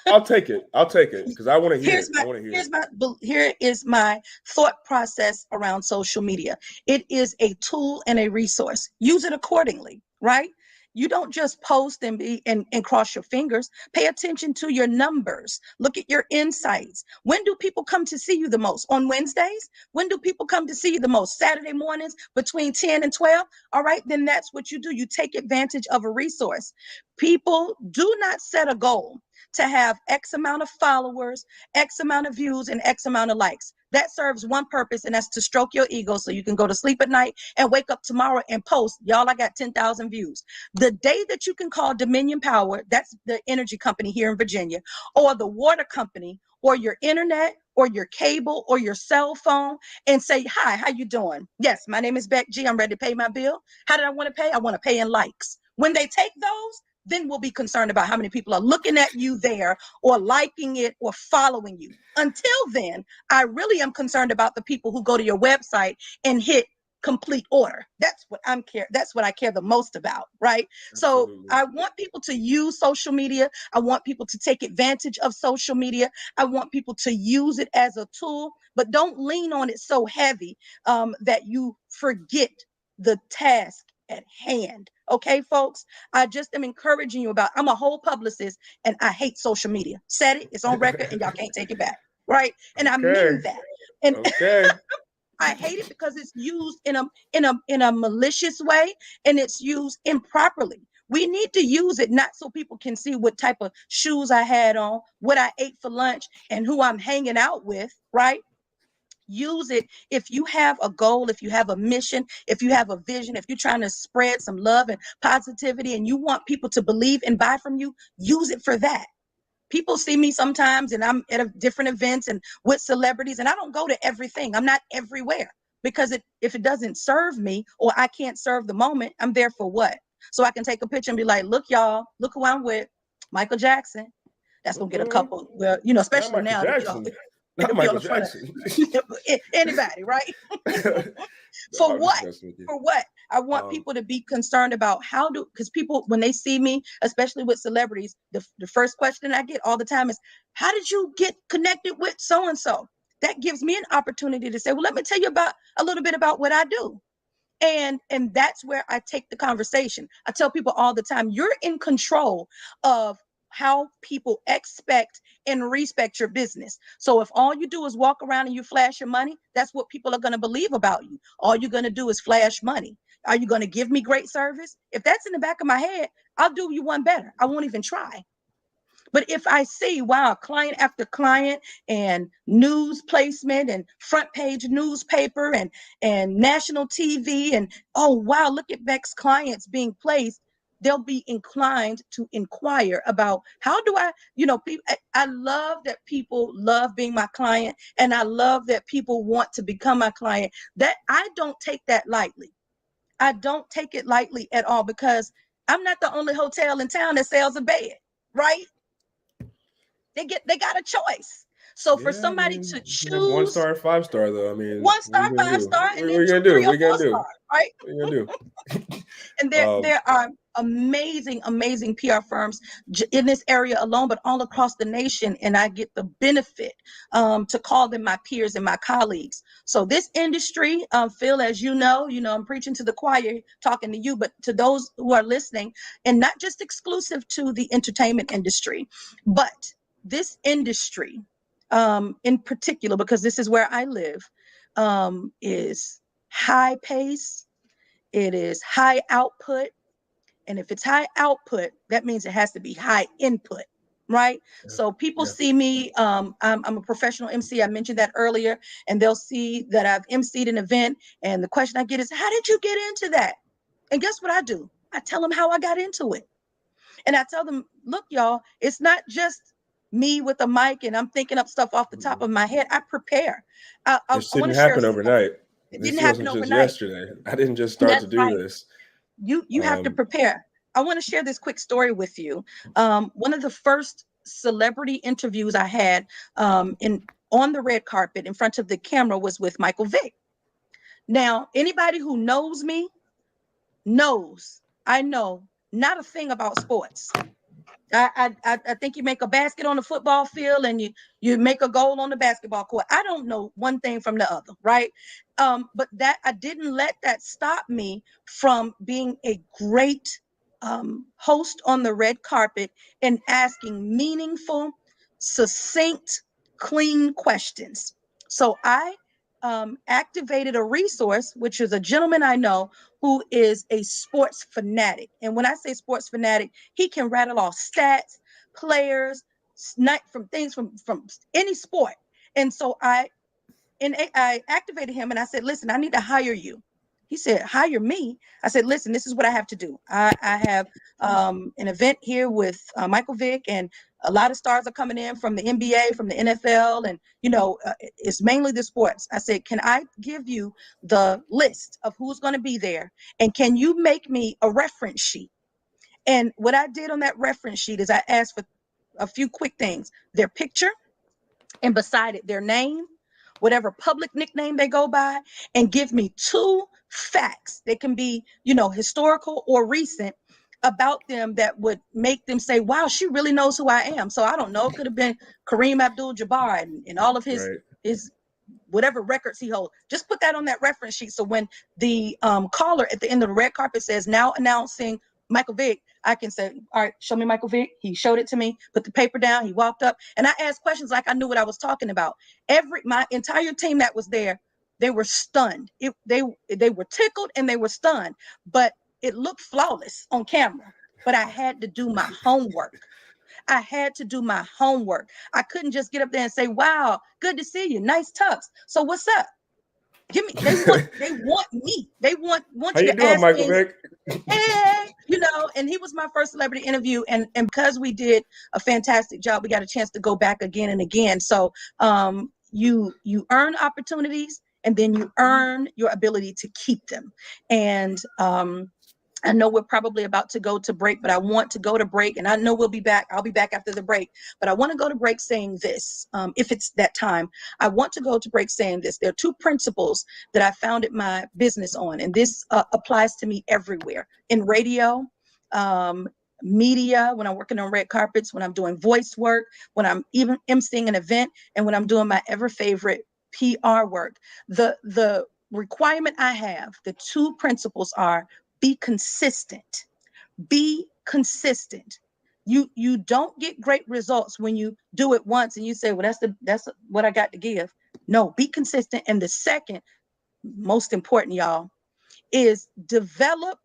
I'll take it. I'll take it because I want to hear Here's it. I my want to hear here's it. my here is my thought process around social media. It is a tool and a resource. Use it accordingly, right? You don't just post and cross your fingers. Pay attention to your numbers. Look at your insights. When do people come to see you the most? On Wednesdays? When do people come to see you the most? Saturday mornings between 10 and 12? All right, then that's what you do. You take advantage of a resource. People do not set a goal to have X amount of followers, X amount of views, and X amount of likes. That serves one purpose, and that's to stroke your ego so you can go to sleep at night and wake up tomorrow and post, y'all, I got 10,000 views. The day that you can call Dominion Power, that's the energy company here in Virginia, or the water company, or your internet, or your cable, or your cell phone, and say, hi, how you doing? Yes, my name is Beck G. I'm ready to pay my bill. How did I want to pay? I want to pay in likes. When they take those, then we'll be concerned about how many people are looking at you there or liking it or following you. Until then, I really am concerned about the people who go to your website and hit complete order. That's what I care the most about, right? Absolutely. So I want people to use social media. I want people to take advantage of social media. I want people to use it as a tool, but don't lean on it so heavy that you forget the task at hand. Okay, folks, I just am encouraging you I'm a whole publicist and I hate social media. Said it, it's on record and y'all can't take it back, right? And I mean that. And okay. I hate it because it's used in a malicious way and it's used improperly. We need to use it not so people can see what type of shoes I had on, what I ate for lunch, and who I'm hanging out with, right? Use it if you have a goal, if you have a mission, if you have a vision, if you're trying to spread some love and positivity and you want people to believe and buy from you, use it for that. People see me sometimes and I'm at different events and with celebrities and I don't go to everything. I'm not everywhere because if it doesn't serve me or I can't serve the moment, I'm there for what? So I can take a picture and be like, look, y'all, look who I'm with, Michael Jackson. That's going to get a couple, well, especially now. Not Michael Jackson. Anybody, right? For what? For what? I want people to be concerned about because people, when they see me, especially with celebrities, the first question I get all the time is, how did you get connected with so-and-so? That gives me an opportunity to say, well, let me tell you a little bit about what I do. And that's where I take the conversation. I tell people all the time, you're in control of how people expect and respect your business. So if all you do is walk around and you flash your money, that's what people are going to believe about you. All you're going to do is flash money. Are you going to give me great service? If that's in the back of my head, I'll do you one better. I won't even try. But if I see, wow, client after client and news placement and front page newspaper and national TV and, oh, wow, look at Beck's clients being placed, they'll be inclined to inquire about how do I love that people love being my client. And I love that people want to become my client. That I don't take that lightly. I don't take it lightly at all because I'm not the only hotel in town that sells a bed, right? They got a choice. So for somebody to choose 1-star, 5-star, though, I mean, 1-star, 5-star, and then 2, 3, or 4-star, right? What are you gonna do? And there are amazing PR firms in this area alone, but all across the nation. And I get the benefit to call them my peers and my colleagues. So this industry, Phil, as you know, I'm preaching to the choir, talking to you, but to those who are listening, and not just exclusive to the entertainment industry, but this industry in particular, because this is where I live, is high pace. It is high output. And if it's high output, that means it has to be high input, right? Yeah. So people see me, I'm a professional MC. I mentioned that earlier, and they'll see that I've MC'd an event. And the question I get is, how did you get into that? And guess what I do? I tell them how I got into it. And I tell them, look, y'all, it's not just me with a mic and I'm thinking up stuff off the top of my head. I prepare. This didn't happen overnight. It didn't happen overnight. Just yesterday. I didn't just start to do this. You have to prepare. I want to share this quick story with you. One of the first celebrity interviews I had on the red carpet in front of the camera was with Michael Vick. Now, anybody who knows me knows I know not a thing about sports. I think you make a basket on the football field and you make a goal on the basketball court. I don't know one thing from the other, right? But that I didn't let that stop me from being a great host on the red carpet and asking meaningful, succinct, clean questions. So I activated a resource, which is a gentleman I know who is a sports fanatic. And when I say sports fanatic, he can rattle off stats, players, from things from any sport. And so I activated him and I said, listen, I need to hire you. He said, hire me? I said, listen, this is what I have to do. I have an event here with Michael Vick, and a lot of stars are coming in from the NBA, from the NFL, and, it's mainly the sports. I said, can I give you the list of who's going to be there? And can you make me a reference sheet? And what I did on that reference sheet is I asked for a few quick things: their picture, and beside it, their name, whatever public nickname they go by, and give me 2 facts. They can be, historical or recent, about them that would make them say, wow, she really knows who I am. So I don't know, it could have been Kareem Abdul-Jabbar and all of his whatever records he holds. Just put that on that reference sheet. So when the caller at the end of the red carpet says, now announcing Michael Vick, I can say, all right, show me Michael Vick. He showed it to me, put the paper down, he walked up, and I asked questions like I knew what I was talking about. My entire team that was there, they were stunned. They were tickled and they were stunned, but it looked flawless on camera. But I had to do my homework. I had to do my homework. I couldn't just get up there and say, wow, good to see you. Nice tux. So what's up? Give me, they want me. They want How you you to doing, ask Michael things. Vick? Hey, and he was my first celebrity interview. And because we did a fantastic job, we got a chance to go back again and again. So you earn opportunities, and then you earn your ability to keep them. And I know we're probably about to go to break, but I want to go to break, and I know we'll be back. I'll be back after the break, but I want to go to break saying this. If it's that time, I want to go to break saying this. There are 2 principles that I founded my business on, and this applies to me everywhere: in radio, media, when I'm working on red carpets, when I'm doing voice work, when I'm even emceeing an event, and when I'm doing my ever favorite PR work. The requirement I have, the 2 principles are: be consistent. Be consistent. You don't get great results when you do it once and you say, well, that's what I got to give. No, be consistent. And the second most important, y'all, is develop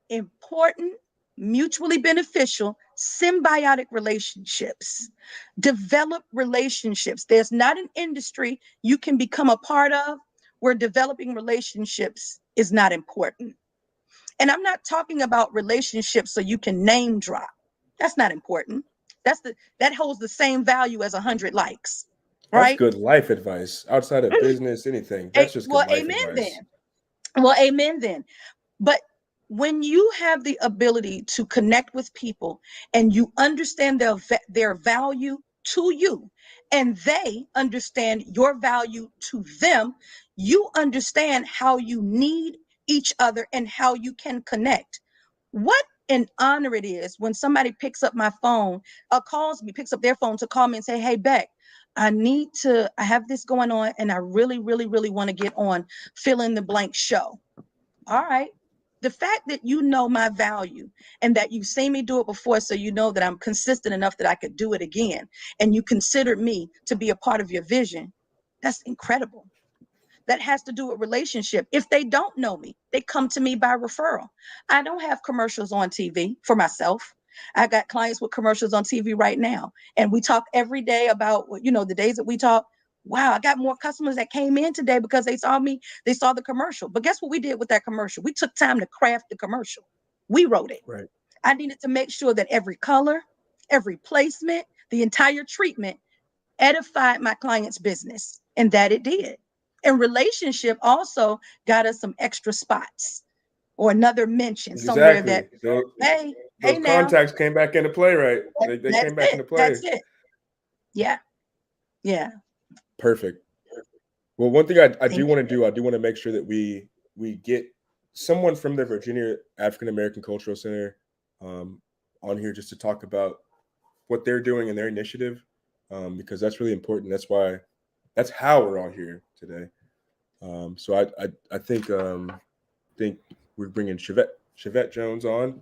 important, mutually beneficial, symbiotic relationships. Develop relationships. There's not an industry you can become a part of where developing relationships is not important. And I'm not talking about relationships so you can name drop. That's not important. That holds the same value as 100 likes, That's right? good life advice. Outside of business, anything. That's just good Well, life amen advice. then. Well, amen then. But when you have the ability to connect with people and you understand their value to you, and they understand your value to them, you understand how you need each other and how you can connect. What an honor it is when somebody picks up my phone, picks up their phone to call me and say, hey, Beck, I have this going on, and I really, really, really want to get on fill in the blank show. All right. The fact that you know my value and that you've seen me do it before, so you know that I'm consistent enough that I could do it again, and you consider me to be a part of your vision, that's incredible. That has to do with relationship. If they don't know me, they come to me by referral. I don't have commercials on TV for myself. I got clients with commercials on TV right now, and we talk every day about, the days that we talk. Wow, I got more customers that came in today because they saw the commercial. But guess what we did with that commercial? We took time to craft the commercial. We wrote it. Right. I needed to make sure that every color, every placement, the entire treatment edified my client's business, and that it did. And relationship also got us some extra spots or another mention somewhere that, Exactly. hey now, Contacts came back into play, right? They that's came back it. into play. That's it. Yeah. Yeah. Perfect. Well, one thing I do Thank want to do, I do want to make sure that we get someone from the Virginia African American Cultural Center on here just to talk about what they're doing in their initiative, because that's really important. That's how we're all here today. So I think we're bringing Phillip Jones on.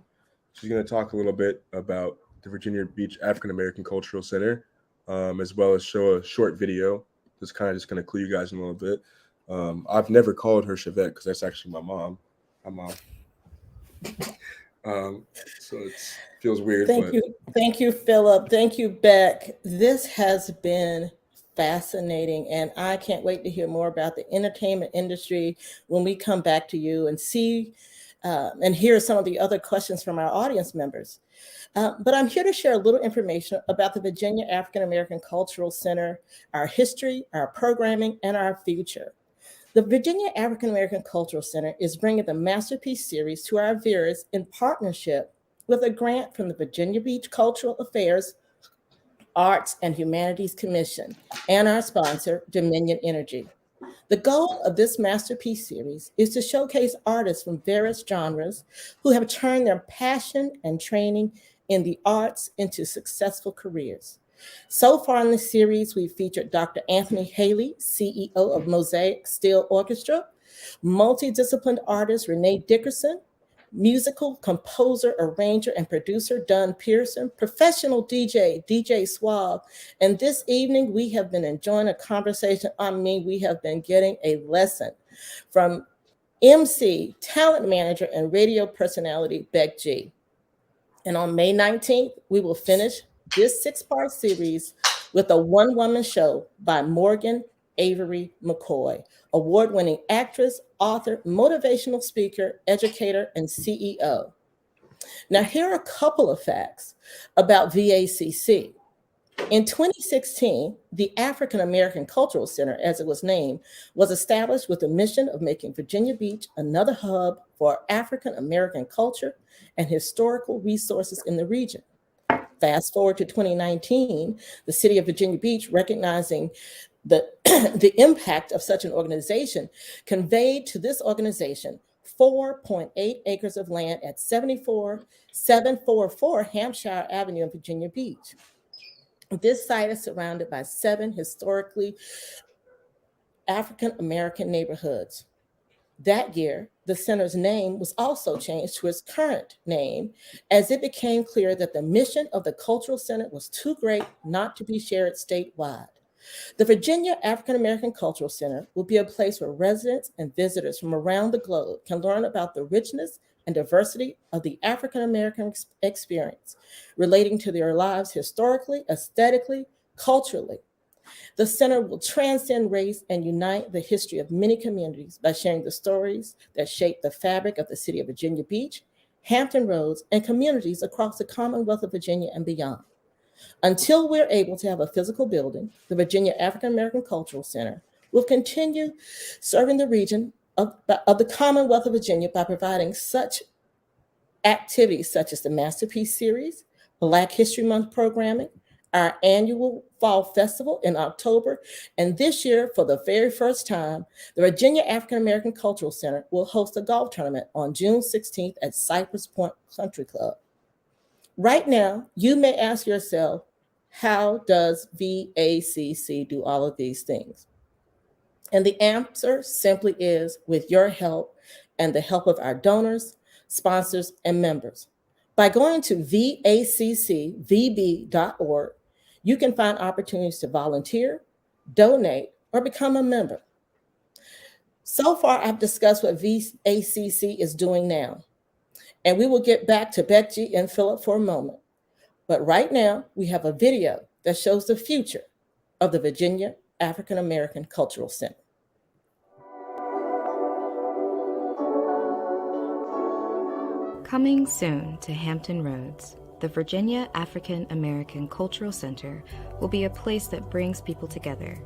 She's going to talk a little bit about the Virginia Beach African American Cultural Center, as well as show a short video that's kind of just going to clue you guys in a little bit. I've never called her Chevette because that's actually my mom. My mom. So it feels weird. Thank you, Phillip. Thank you, Beck. This has been fascinating, and I can't wait to hear more about the entertainment industry when we come back to you and see and hear some of the other questions from our audience members. But I'm here to share a little information about the Virginia African American Cultural Center, our history, our programming, and our future. The Virginia African American Cultural Center is bringing the Masterpiece series to our viewers in partnership with a grant from the Virginia Beach Cultural Affairs, Arts, and Humanities Commission and our sponsor, Dominion Energy. The goal of this masterpiece series is to showcase artists from various genres who have turned their passion and training in the arts into successful careers. So far in the series, we've featured Dr. Anthony Haley, CEO of Mosaic Steel Orchestra, multidisciplined artist Renee Dickerson, musical composer, arranger, and producer Dunn Pearson, professional DJ Swab. And this evening, we have been enjoying a conversation. We have been getting a lesson from MC, talent manager, and radio personality Beck G. And on May 19th, we will finish this 6-part series with a one-woman show by Morgan Avery McCoy, award-winning actress, author, motivational speaker, educator, and CEO. Now, here are a couple of facts about VAACC. In 2016, the African American Cultural Center, as it was named, was established with the mission of making Virginia Beach another hub for African American culture and historical resources in the region. Fast forward to 2019, the city of Virginia Beach, recognizing the impact of such an organization, conveyed to this organization 4.8 acres of land at 744 Hampshire Avenue in Virginia Beach. This site is surrounded by 7 historically African American neighborhoods. That year, the center's name was also changed to its current name, as it became clear that the mission of the Cultural Center was too great not to be shared statewide. The Virginia African American Cultural Center will be a place where residents and visitors from around the globe can learn about the richness and diversity of the African American experience, relating to their lives historically, aesthetically, culturally. The center will transcend race and unite the history of many communities by sharing the stories that shape the fabric of the city of Virginia Beach, Hampton Roads, and communities across the Commonwealth of Virginia and beyond. Until we're able to have a physical building, the Virginia African American Cultural Center will continue serving the region of the Commonwealth of Virginia by providing such activities such as the Masterpiece Series, Black History Month programming, our annual Fall Festival in October, and this year, for the very first time, the Virginia African American Cultural Center will host a golf tournament on June 16th at Cypress Point Country Club. Right now, you may ask yourself, how does VAACC do all of these things? And the answer simply is with your help and the help of our donors, sponsors, and members. By going to VAACCVB.org, you can find opportunities to volunteer, donate, or become a member. So far, I've discussed what VAACC is doing now, and we will get back to Beck G and Phillip for a moment. But right now, we have a video that shows the future of the Virginia African American Cultural Center. Coming soon to Hampton Roads, the Virginia African American Cultural Center will be a place that brings people together,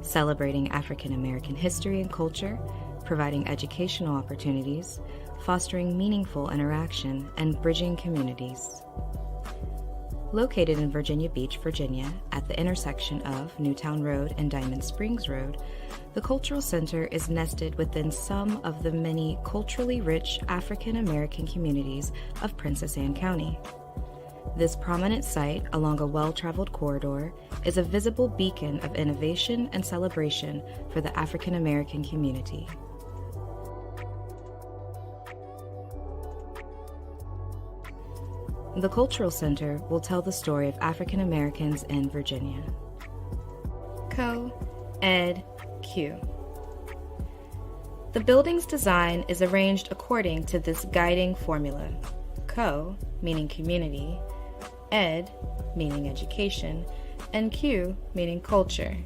celebrating African American history and culture, providing educational opportunities, fostering meaningful interaction, and bridging communities. Located in Virginia Beach, Virginia, at the intersection of Newtown Road and Diamond Springs Road, the Cultural Center is nested within some of the many culturally rich African American communities of Princess Anne County. This prominent site along a well-traveled corridor is a visible beacon of innovation and celebration for the African American community. The Cultural Center will tell the story of African Americans in Virginia. Co-Ed Q. The building's design is arranged according to this guiding formula. Co, meaning community, Ed, meaning education, and Q, meaning culture.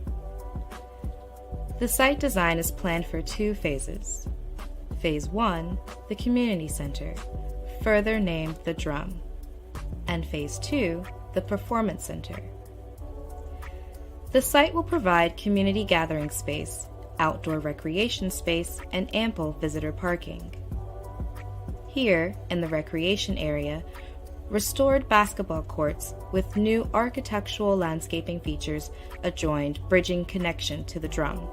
The site design is planned for 2 phases. Phase 1, the community center, further named the Drum, and Phase 2, the performance center. The site will provide community gathering space, outdoor recreation space, and ample visitor parking. Here, in the recreation area, restored basketball courts with new architectural landscaping features adjoined, bridging connection to the drum.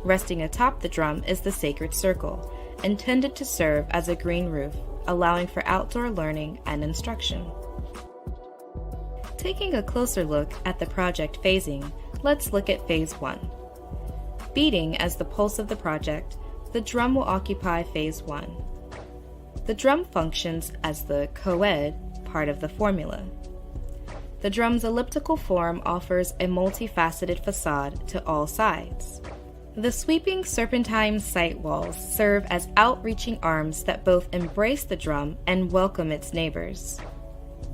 Resting atop the drum is the sacred circle, intended to serve as a green roof, allowing for outdoor learning and instruction. Taking a closer look at the project phasing, let's look at Phase 1. Beating as the pulse of the project, the drum will occupy Phase 1. The drum functions as the co-ed part of the formula. The drum's elliptical form offers a multifaceted facade to all sides. The sweeping serpentine sight walls serve as outreaching arms that both embrace the drum and welcome its neighbors.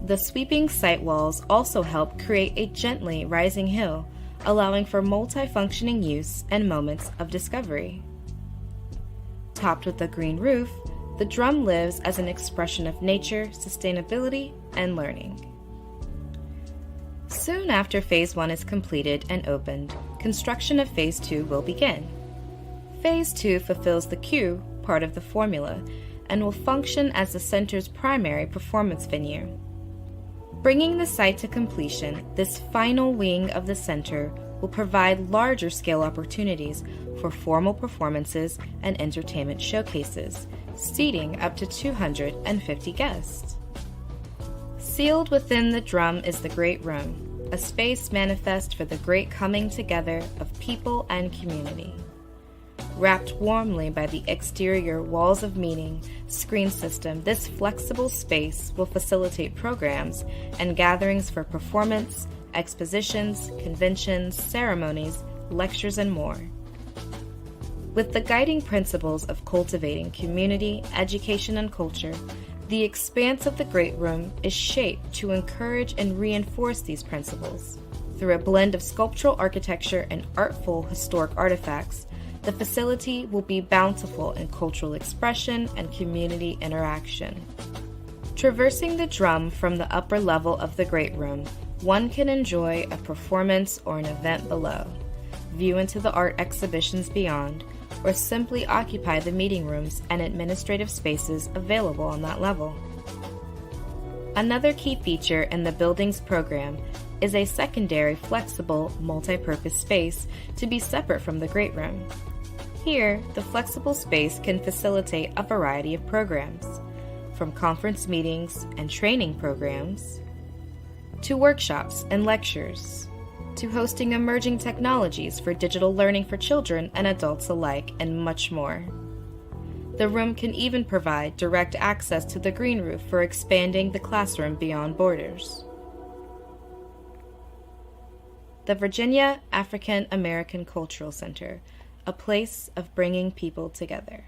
The sweeping sight walls also help create a gently rising hill, allowing for multifunctioning use and moments of discovery. Topped with a green roof, the drum lives as an expression of nature, sustainability, and learning. Soon after Phase 1 is completed and opened, construction of Phase 2 will begin. Phase 2 fulfills the Q part of the formula and will function as the center's primary performance venue. Bringing the site to completion, this final wing of the center will provide larger scale opportunities for formal performances and entertainment showcases, seating up to 250 guests. Sealed within the drum is the Great Room, a space manifest for the great coming together of people and community. Wrapped warmly by the exterior walls of meaning screen system, this flexible space will facilitate programs and gatherings for performance, expositions, conventions, ceremonies, lectures, and more. With the guiding principles of cultivating community, education, and culture, the expanse of the Great Room is shaped to encourage and reinforce these principles. Through a blend of sculptural architecture and artful historic artifacts, the facility will be bountiful in cultural expression and community interaction. Traversing the drum from the upper level of the Great Room, one can enjoy a performance or an event below, view into the art exhibitions beyond, or simply occupy the meeting rooms and administrative spaces available on that level. Another key feature in the building's program is a secondary flexible multi-purpose space to be separate from the Great Room. Here, the flexible space can facilitate a variety of programs, from conference meetings and training programs, to workshops and lectures, to hosting emerging technologies for digital learning for children and adults alike, and much more. The room can even provide direct access to the green roof for expanding the classroom beyond borders. The Virginia African American Cultural Center, a place of bringing people together.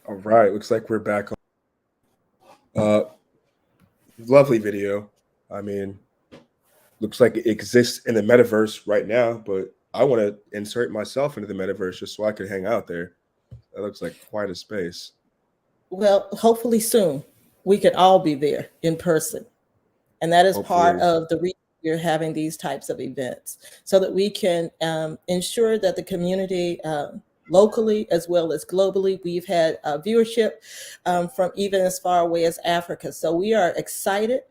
All right, looks like we're back on. Lovely video. I mean, looks like it exists in the metaverse right now, but I want to insert myself into the metaverse just so I could hang out there. That looks like quite a space. Well, hopefully soon we can all be there in person. And that is part of the reason we're having these types of events, so that we can ensure that the community locally as well as globally, we've had viewership from even as far away as Africa. So we are excited,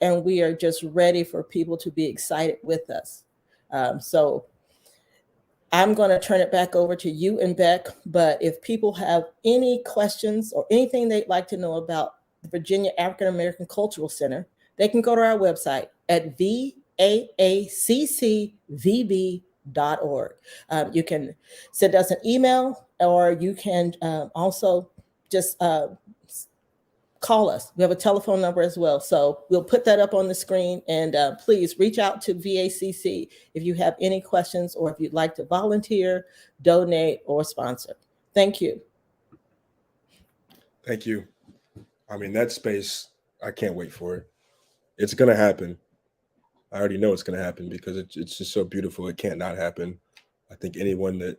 and we are just ready for people to be excited with us. So I'm going to turn it back over to you and Beck, but if people have any questions or anything they'd like to know about the Virginia African American Cultural Center, they can go to our website at VAACCVB.org. You can send us an email, or you can also just call us. We have a telephone number as well. So we'll put that up on the screen, and please reach out to VAACC if you have any questions or if you'd like to volunteer, donate, or sponsor. Thank you. Thank you. I mean, that space, I can't wait for it. It's going to happen. I already know it's going to happen because it's just so beautiful. It can't not happen. I think anyone that,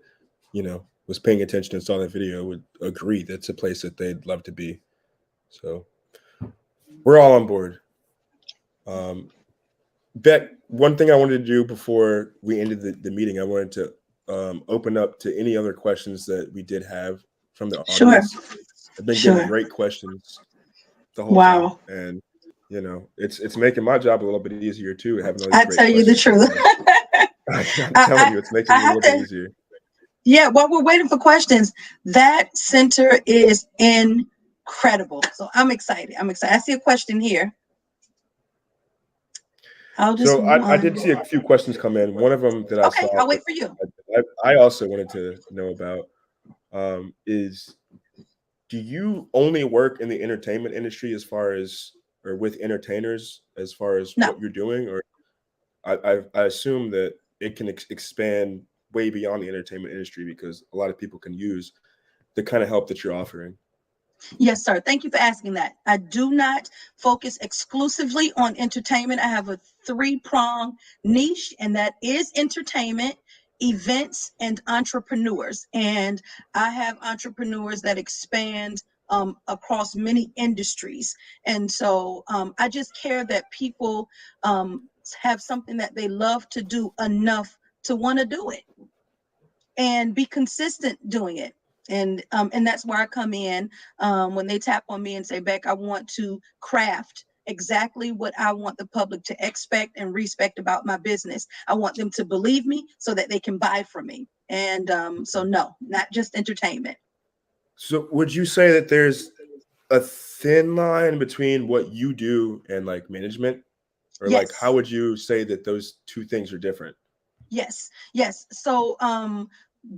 was paying attention and saw that video would agree that's a place that they'd love to be. So we're all on board. Beck, one thing I wanted to do before we ended the meeting, I wanted to open up to any other questions that we did have from the Sure. audience. I've been getting great questions the whole time, and it's making my job a little bit easier too, having all these great questions. I tell you the truth. I'm telling you, it's making it a little bit easier. Yeah, while we're waiting for questions, that center is incredible. So I'm excited. I see a question here. I did see a few questions come in. One of them that I saw. I'll wait for you. I also wanted to know about is, do you only work in the entertainment industry or with entertainers as far as what you're doing? Or I assume that it can expand way beyond the entertainment industry, because a lot of people can use the kind of help that you're offering. Yes, sir. Thank you for asking that. I do not focus exclusively on entertainment. I have a 3-prong niche, and that is entertainment, events, and entrepreneurs. And I have entrepreneurs that expand across many industries. And so I just care that people have something that they love to do enough to want to do it and be consistent doing it. And that's where I come in when they tap on me and say, Beck, I want to craft exactly what I want the public to expect and respect about my business. I want them to believe me so that they can buy from me. And so no, not just entertainment. So would you say that there's a thin line between what you do and like management? Or like, how would you say that those two things are different? Yes. So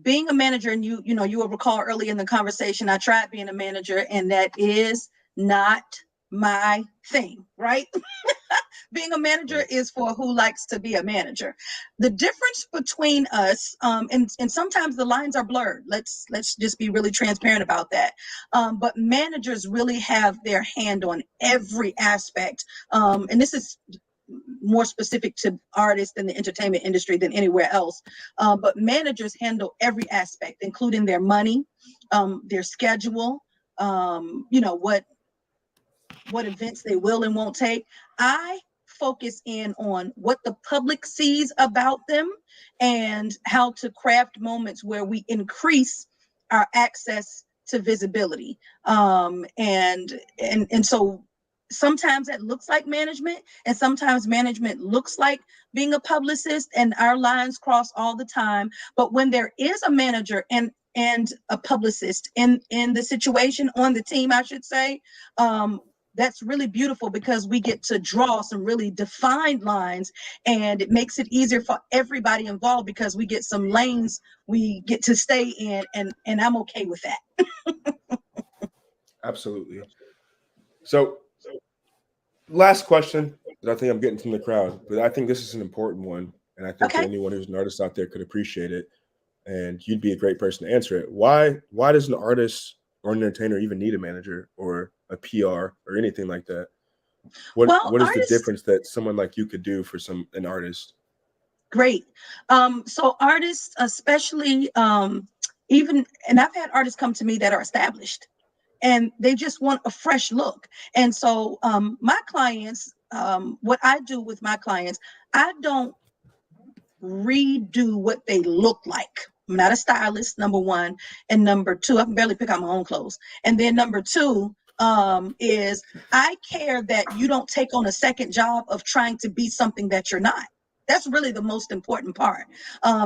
being a manager, and you will recall early in the conversation, I tried being a manager, and that is not my thing, right? Being a manager is for who likes to be a manager. The difference between us, and sometimes the lines are blurred. Let's just be really transparent about that. But managers really have their hand on every aspect. And this is more specific to artists in the entertainment industry than anywhere else. But managers handle every aspect, including their money, their schedule, what events they will and won't take. I focus in on what the public sees about them and how to craft moments where we increase our access to visibility. And so sometimes that looks like management, and sometimes management looks like being a publicist, and our lines cross all the time. But when there is a manager and a publicist in the situation, on the team, I should say, that's really beautiful, because we get to draw some really defined lines, and it makes it easier for everybody involved, because we get some lanes we get to stay in, and I'm okay with that. Absolutely. So last question that I think I'm getting from the crowd, but I think this is an important one, and I think that anyone who's an artist out there could appreciate it, and you'd be a great person to answer it. Why does an artist or an entertainer even need a manager or a PR or anything like that? What is the difference that someone like you could do for an artist? Great. So artists, especially even, and I've had artists come to me that are established, and they just want a fresh look. And so my clients, what I do with my clients, I don't redo what they look like. I'm not a stylist, number one. And number two, I can barely pick out my own clothes. And then number two is I care that you don't take on a second job of trying to be something that you're not. That's really the most important part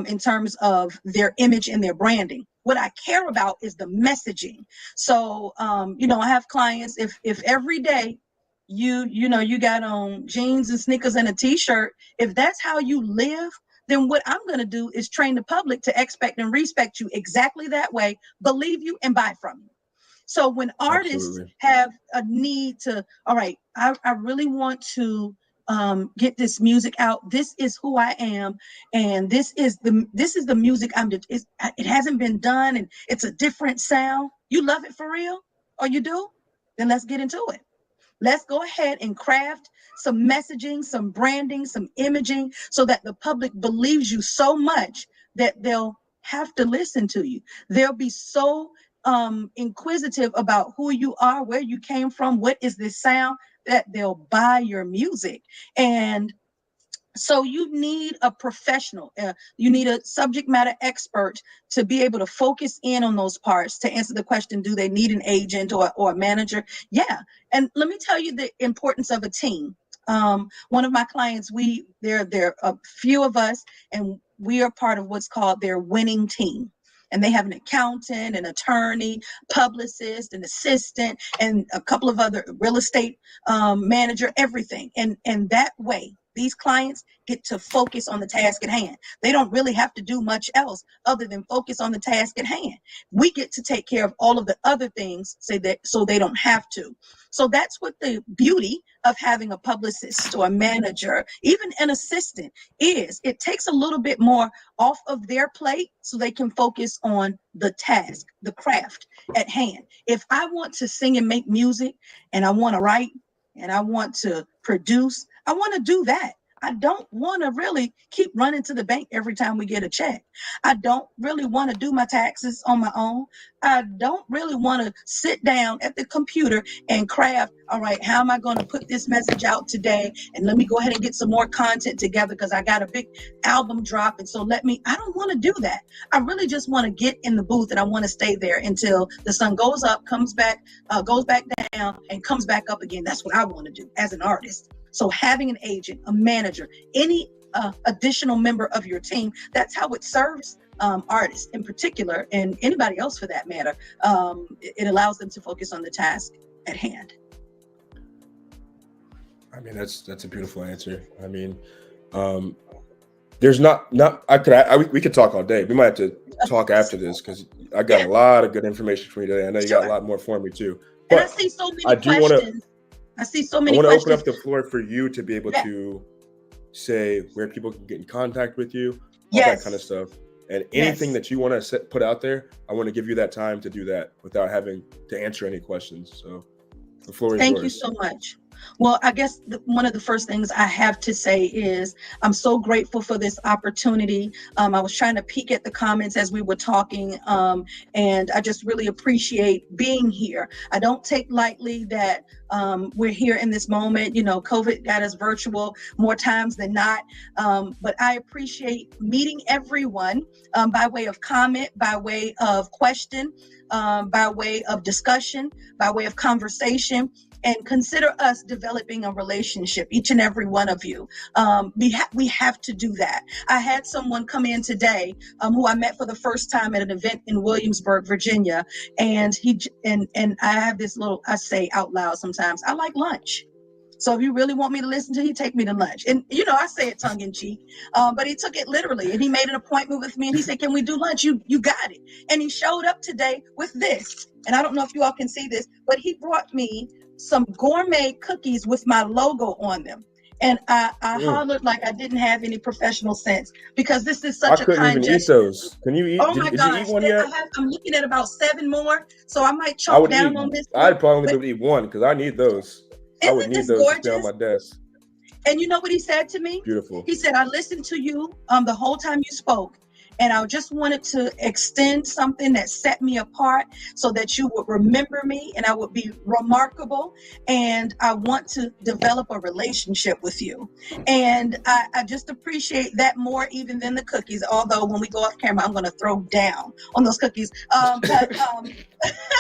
in terms of their image and their branding. What I care about is the messaging. So, I have clients, if every day you got on jeans and sneakers and a t-shirt, if that's how you live, then what I'm going to do is train the public to expect and respect you exactly that way, believe you, and buy from you. So when artists have a need to, all right, I really want to get this music out. This is who I am, and this is the music it hasn't been done, and it's a different sound. You love it for real, or you do? Then let's get into it. Let's go ahead and craft some messaging, some branding, some imaging, so that the public believes you so much that they'll have to listen to you. They'll be so inquisitive about who you are, where you came from, what is this sound, that they'll buy your music. And So you need a professional, you need a subject matter expert to be able to focus in on those parts to answer the question, do they need an agent or a manager? Yeah. And let me tell you the importance of a team. One of my clients, there are a few of us, and we are part of what's called their winning team. And they have an accountant, an attorney, publicist, an assistant, and a couple of other real estate manager, everything. And that way, these clients get to focus on the task at hand. They don't really have to do much else other than focus on the task at hand. We get to take care of all of the other things so they don't have to. So that's what the beauty of having a publicist or a manager, even an assistant, is. It takes a little bit more off of their plate so they can focus on the task, the craft at hand. If I want to sing and make music, and I want to write, and I want to produce, I want to do that. I don't want to really keep running to the bank every time we get a check. I don't really want to do my taxes on my own. I don't really want to sit down at the computer and craft, all right, how am I going to put this message out today? And let me go ahead and get some more content together because I got a big album drop. And so I don't want to do that. I really just want to get in the booth, and I want to stay there until the sun goes up, goes back down, and comes back up again. That's what I want to do as an artist. So having an agent, a manager, any additional member of your team, that's how it serves artists in particular, and anybody else for that matter. It allows them to focus on the task at hand. I mean, that's a beautiful answer. I mean, there's not we could talk all day. We might have to talk after this because I got a lot of good information for you today. I know you got a lot more for me too. But and I see so many questions. I want to open up the floor for you to be able to say where people can get in contact with you, all that kind of stuff. And anything that you want to put out there, I want to give you that time to do that without having to answer any questions. So the floor is yours. Thank you so much. Well, I guess one of the first things I have to say is I'm so grateful for this opportunity. I was trying to peek at the comments as we were talking, and I just really appreciate being here. I don't take lightly that we're here in this moment. You know, COVID got us virtual more times than not, but I appreciate meeting everyone by way of comment, by way of question, by way of discussion, by way of conversation. And consider us developing a relationship, each and every one of you. We have to do that. I had someone come in today who I met for the first time at an event in Williamsburg, Virginia. And I have this little, I say out loud sometimes, I like lunch. So if you really want me to listen to you, take me to lunch. And, you know, I say it tongue in cheek, but he took it literally. And he made an appointment with me and he said, can we do lunch? You got it. And he showed up today with this. And I don't know if you all can see this, but he brought me some gourmet cookies with my logo on them. And I hollered like I didn't have any professional sense because this is such a kind gesture. I couldn't even eat those. Can you eat? Oh my gosh. Did you eat one yet? I'm looking at about 7 more. So I might choke down on this. I'd probably be able to eat one because I need those. I would need those to stay on my desk. And you know what he said to me? Beautiful. He said, I listened to you the whole time you spoke. And I just wanted to extend something that set me apart so that you would remember me and I would be remarkable. And I want to develop a relationship with you. And I just appreciate that more even than the cookies. Although when we go off camera, I'm going to throw down on those cookies.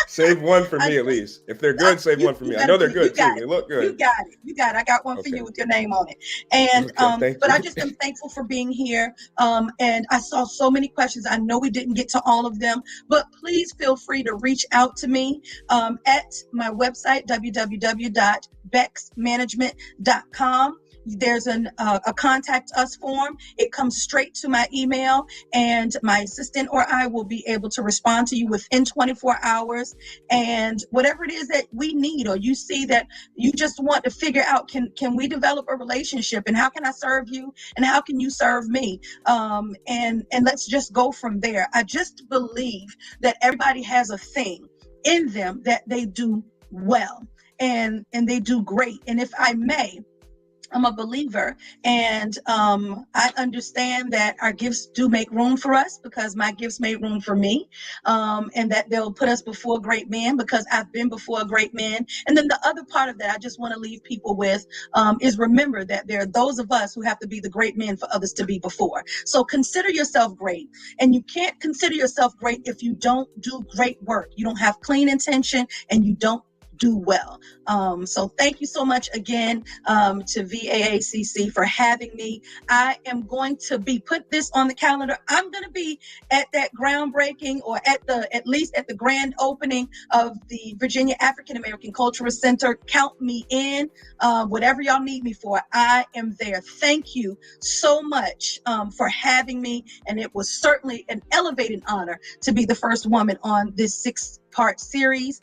Save one for me at least. If they're good, save one for me. I know they're good too. They look good. You got it. I got one for you with your name on it. And but I just am thankful for being here. And I saw so many questions. I know we didn't get to all of them, but please feel free to reach out to me at my website, www.becksmanagement.com. There's a contact us form. It comes straight to my email, and my assistant or I will be able to respond to you within 24 hours. And whatever it is that we need, or you see that you just want to figure out, can we develop a relationship, and how can I serve you, and how can you serve me? And let's just go from there. I just believe that everybody has a thing in them that they do well, and they do great. And if I may, I'm a believer, and I understand that our gifts do make room for us, because my gifts made room for me, and that they'll put us before great men because I've been before a great man. And then the other part of that I just want to leave people with is remember that there are those of us who have to be the great men for others to be before. So consider yourself great, and you can't consider yourself great if you don't do great work. You don't have clean intention, and you don't do well. So thank you so much again to VAACC for having me. I am going to put this on the calendar. I'm going to be at that groundbreaking, or at least at the grand opening of the Virginia African American Cultural Center. Count me in. Whatever y'all need me for, I am there. Thank you so much for having me. And it was certainly an elevated honor to be the first woman on this 6-part series.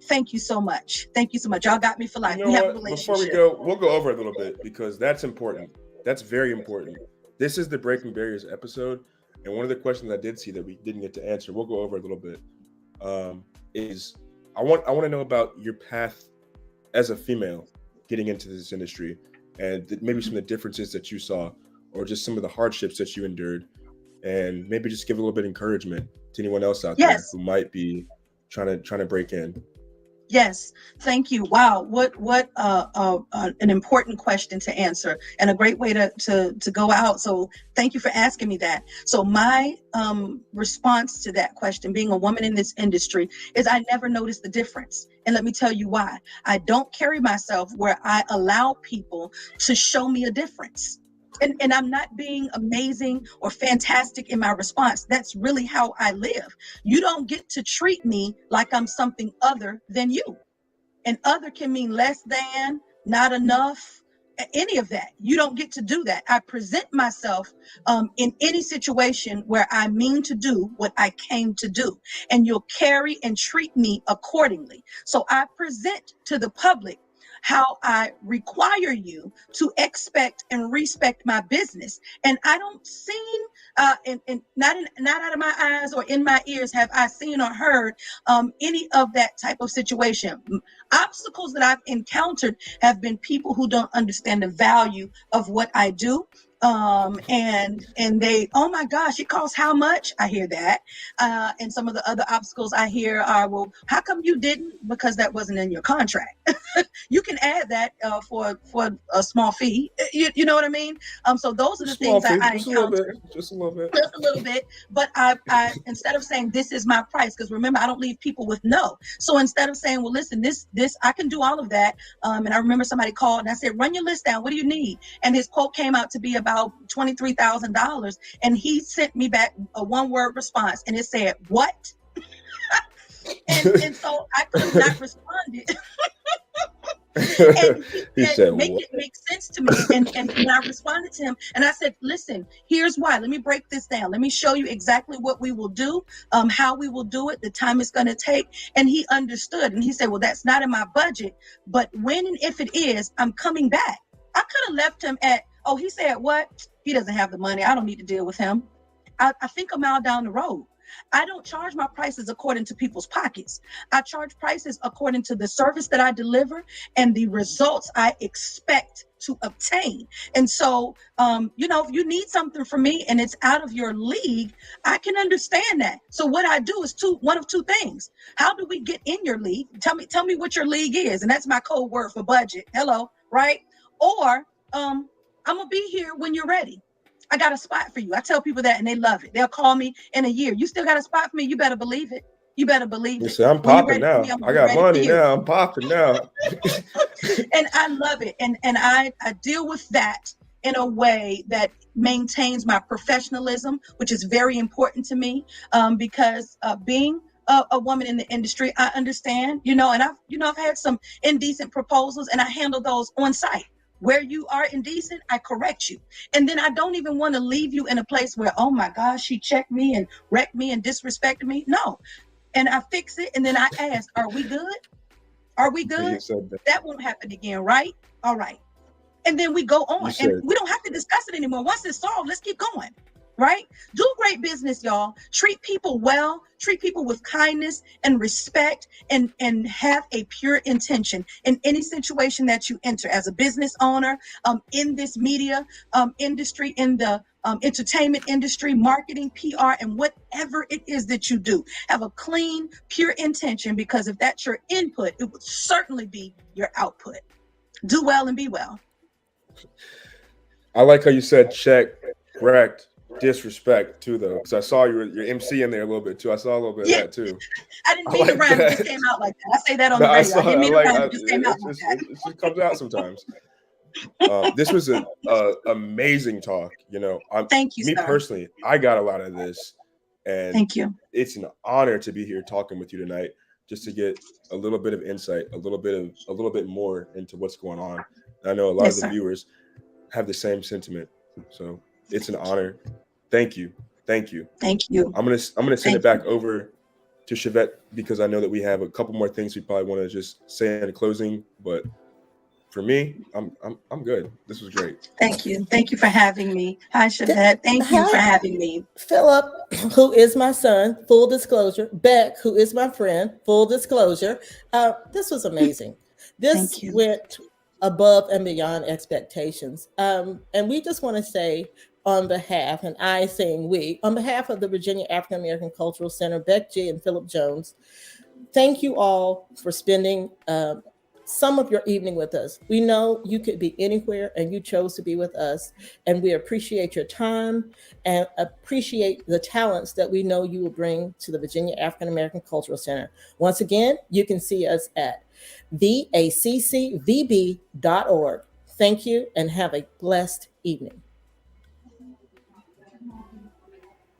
Thank you so much. Thank you so much. Y'all got me for life. You know We have a what? relationship. Before we go, we'll go over a little bit because that's important. That's very important. This is the Breaking Barriers episode, and one of the questions I did see that we didn't get to answer, we'll go over a little bit, is I want to know about your path as a female getting into this industry, and maybe some of the differences that you saw, or just some of the hardships that you endured, and maybe just give a little bit of encouragement to anyone else out there who might be trying to break in. Yes, thank you. Wow, what an important question to answer, and a great way to go out. So thank you for asking me that. So my response to that question, being a woman in this industry, is I never noticed the difference. And let me tell you why. I don't carry myself where I allow people to show me a difference. And I'm not being amazing or fantastic in my response. That's really how I live. You don't get to treat me like I'm something other than you. And other can mean less than, not enough, any of that. You don't get to do that. I present myself in any situation where I mean to do what I came to do. And you'll carry and treat me accordingly. So I present to the public how I require you to expect and respect my business. And I don't seem, and not out of my eyes or in my ears have I seen or heard any of that type of situation. Obstacles that I've encountered have been people who don't understand the value of what I do. And they, oh my gosh, it costs how much? I hear that. And some of the other obstacles I hear are, well, how come you didn't? Because that wasn't in your contract. You can add that for a small fee. You know what I mean? So those are the things I encounter. Just a little bit. Just a little bit. But I instead of saying this is my price, because remember, I don't leave people with no. So instead of saying, well, listen, this I can do all of that. And I remember somebody called and I said, run your list down. What do you need? And his quote came out to be about $23,000. And he sent me back a one-word response, and it said, what? and so I could have not responded. And he said, make it make sense to me. And I responded to him and I said, listen, here's why. Let me break this down. Let me show you exactly what we will do, how we will do it, the time it's going to take. And he understood. And he said, well, that's not in my budget, but when and if it is, I'm coming back. I could have left him at, oh, he said what? He doesn't have the money. I don't need to deal with him. I think a mile down the road. I don't charge my prices according to people's pockets. I charge prices according to the service that I deliver and the results I expect to obtain. And so, if you need something from me and it's out of your league, I can understand that. So what I do is one of two things. How do we get in your league? Tell me what your league is. And that's my code word for budget. Hello, right? Or I'm going to be here when you're ready. I got a spot for you. I tell people that and they love it. They'll call me in a year. You still got a spot for me? You better believe it. You better believe it. See, I'm popping now. I got money now. I'm popping now. And I love it. And I deal with that in a way that maintains my professionalism, which is very important to me, because being a woman in the industry, I understand, and I've had some indecent proposals and I handle those on site. Where you are indecent, I correct you. And then I don't even want to leave you in a place where, oh my gosh, she checked me and wrecked me and disrespected me. No. And I fix it. And then I ask, are we good? Are we good? That won't happen again, right? All right. And then we go on. And we don't have to discuss it anymore. Once it's solved, let's keep going. right? Do great business, y'all. Treat people well, treat people with kindness and respect, and have a pure intention in any situation that you enter as a business owner, in this media industry, in the entertainment industry, marketing, PR, and whatever it is that you do. Have a clean, pure intention, because if that's your input, it would certainly be your output. Do well and be well. I like how you said check, correct, disrespect too, though, because I saw your MC in there a little bit too. I saw a little bit of that too. I didn't mean to rhyme, it just came out like that. I say that on the radio. I didn't mean to rhyme, it just came out like that. It just comes out sometimes. This was an amazing talk. You know, Thank you, me sir. personally, I got a lot of this, and Thank you. It's an honor to be here talking with you tonight, just to get a little bit of insight, a little bit more into what's going on. And I know a lot of the viewers have the same sentiment, so it's an honor. Thank you. Thank you. I'm gonna send it back over to Chevette, because I know that we have a couple more things we probably want to just say in closing, but for me, I'm good. This was great. Thank you. Thank you for having me. Hi, Chevette. Thank you for having me. Phillip, who is my son, full disclosure. Beck, who is my friend, full disclosure. This was amazing. This went above and beyond expectations. And we just want to say, on behalf, and I saying we, on behalf of the Virginia African American Cultural Center, Beck G and Phillip Jones, thank you all for spending some of your evening with us. We know you could be anywhere and you chose to be with us, and we appreciate your time and appreciate the talents that we know you will bring to the Virginia African American Cultural Center. Once again, you can see us at VAACCVB.org. Thank you and have a blessed evening.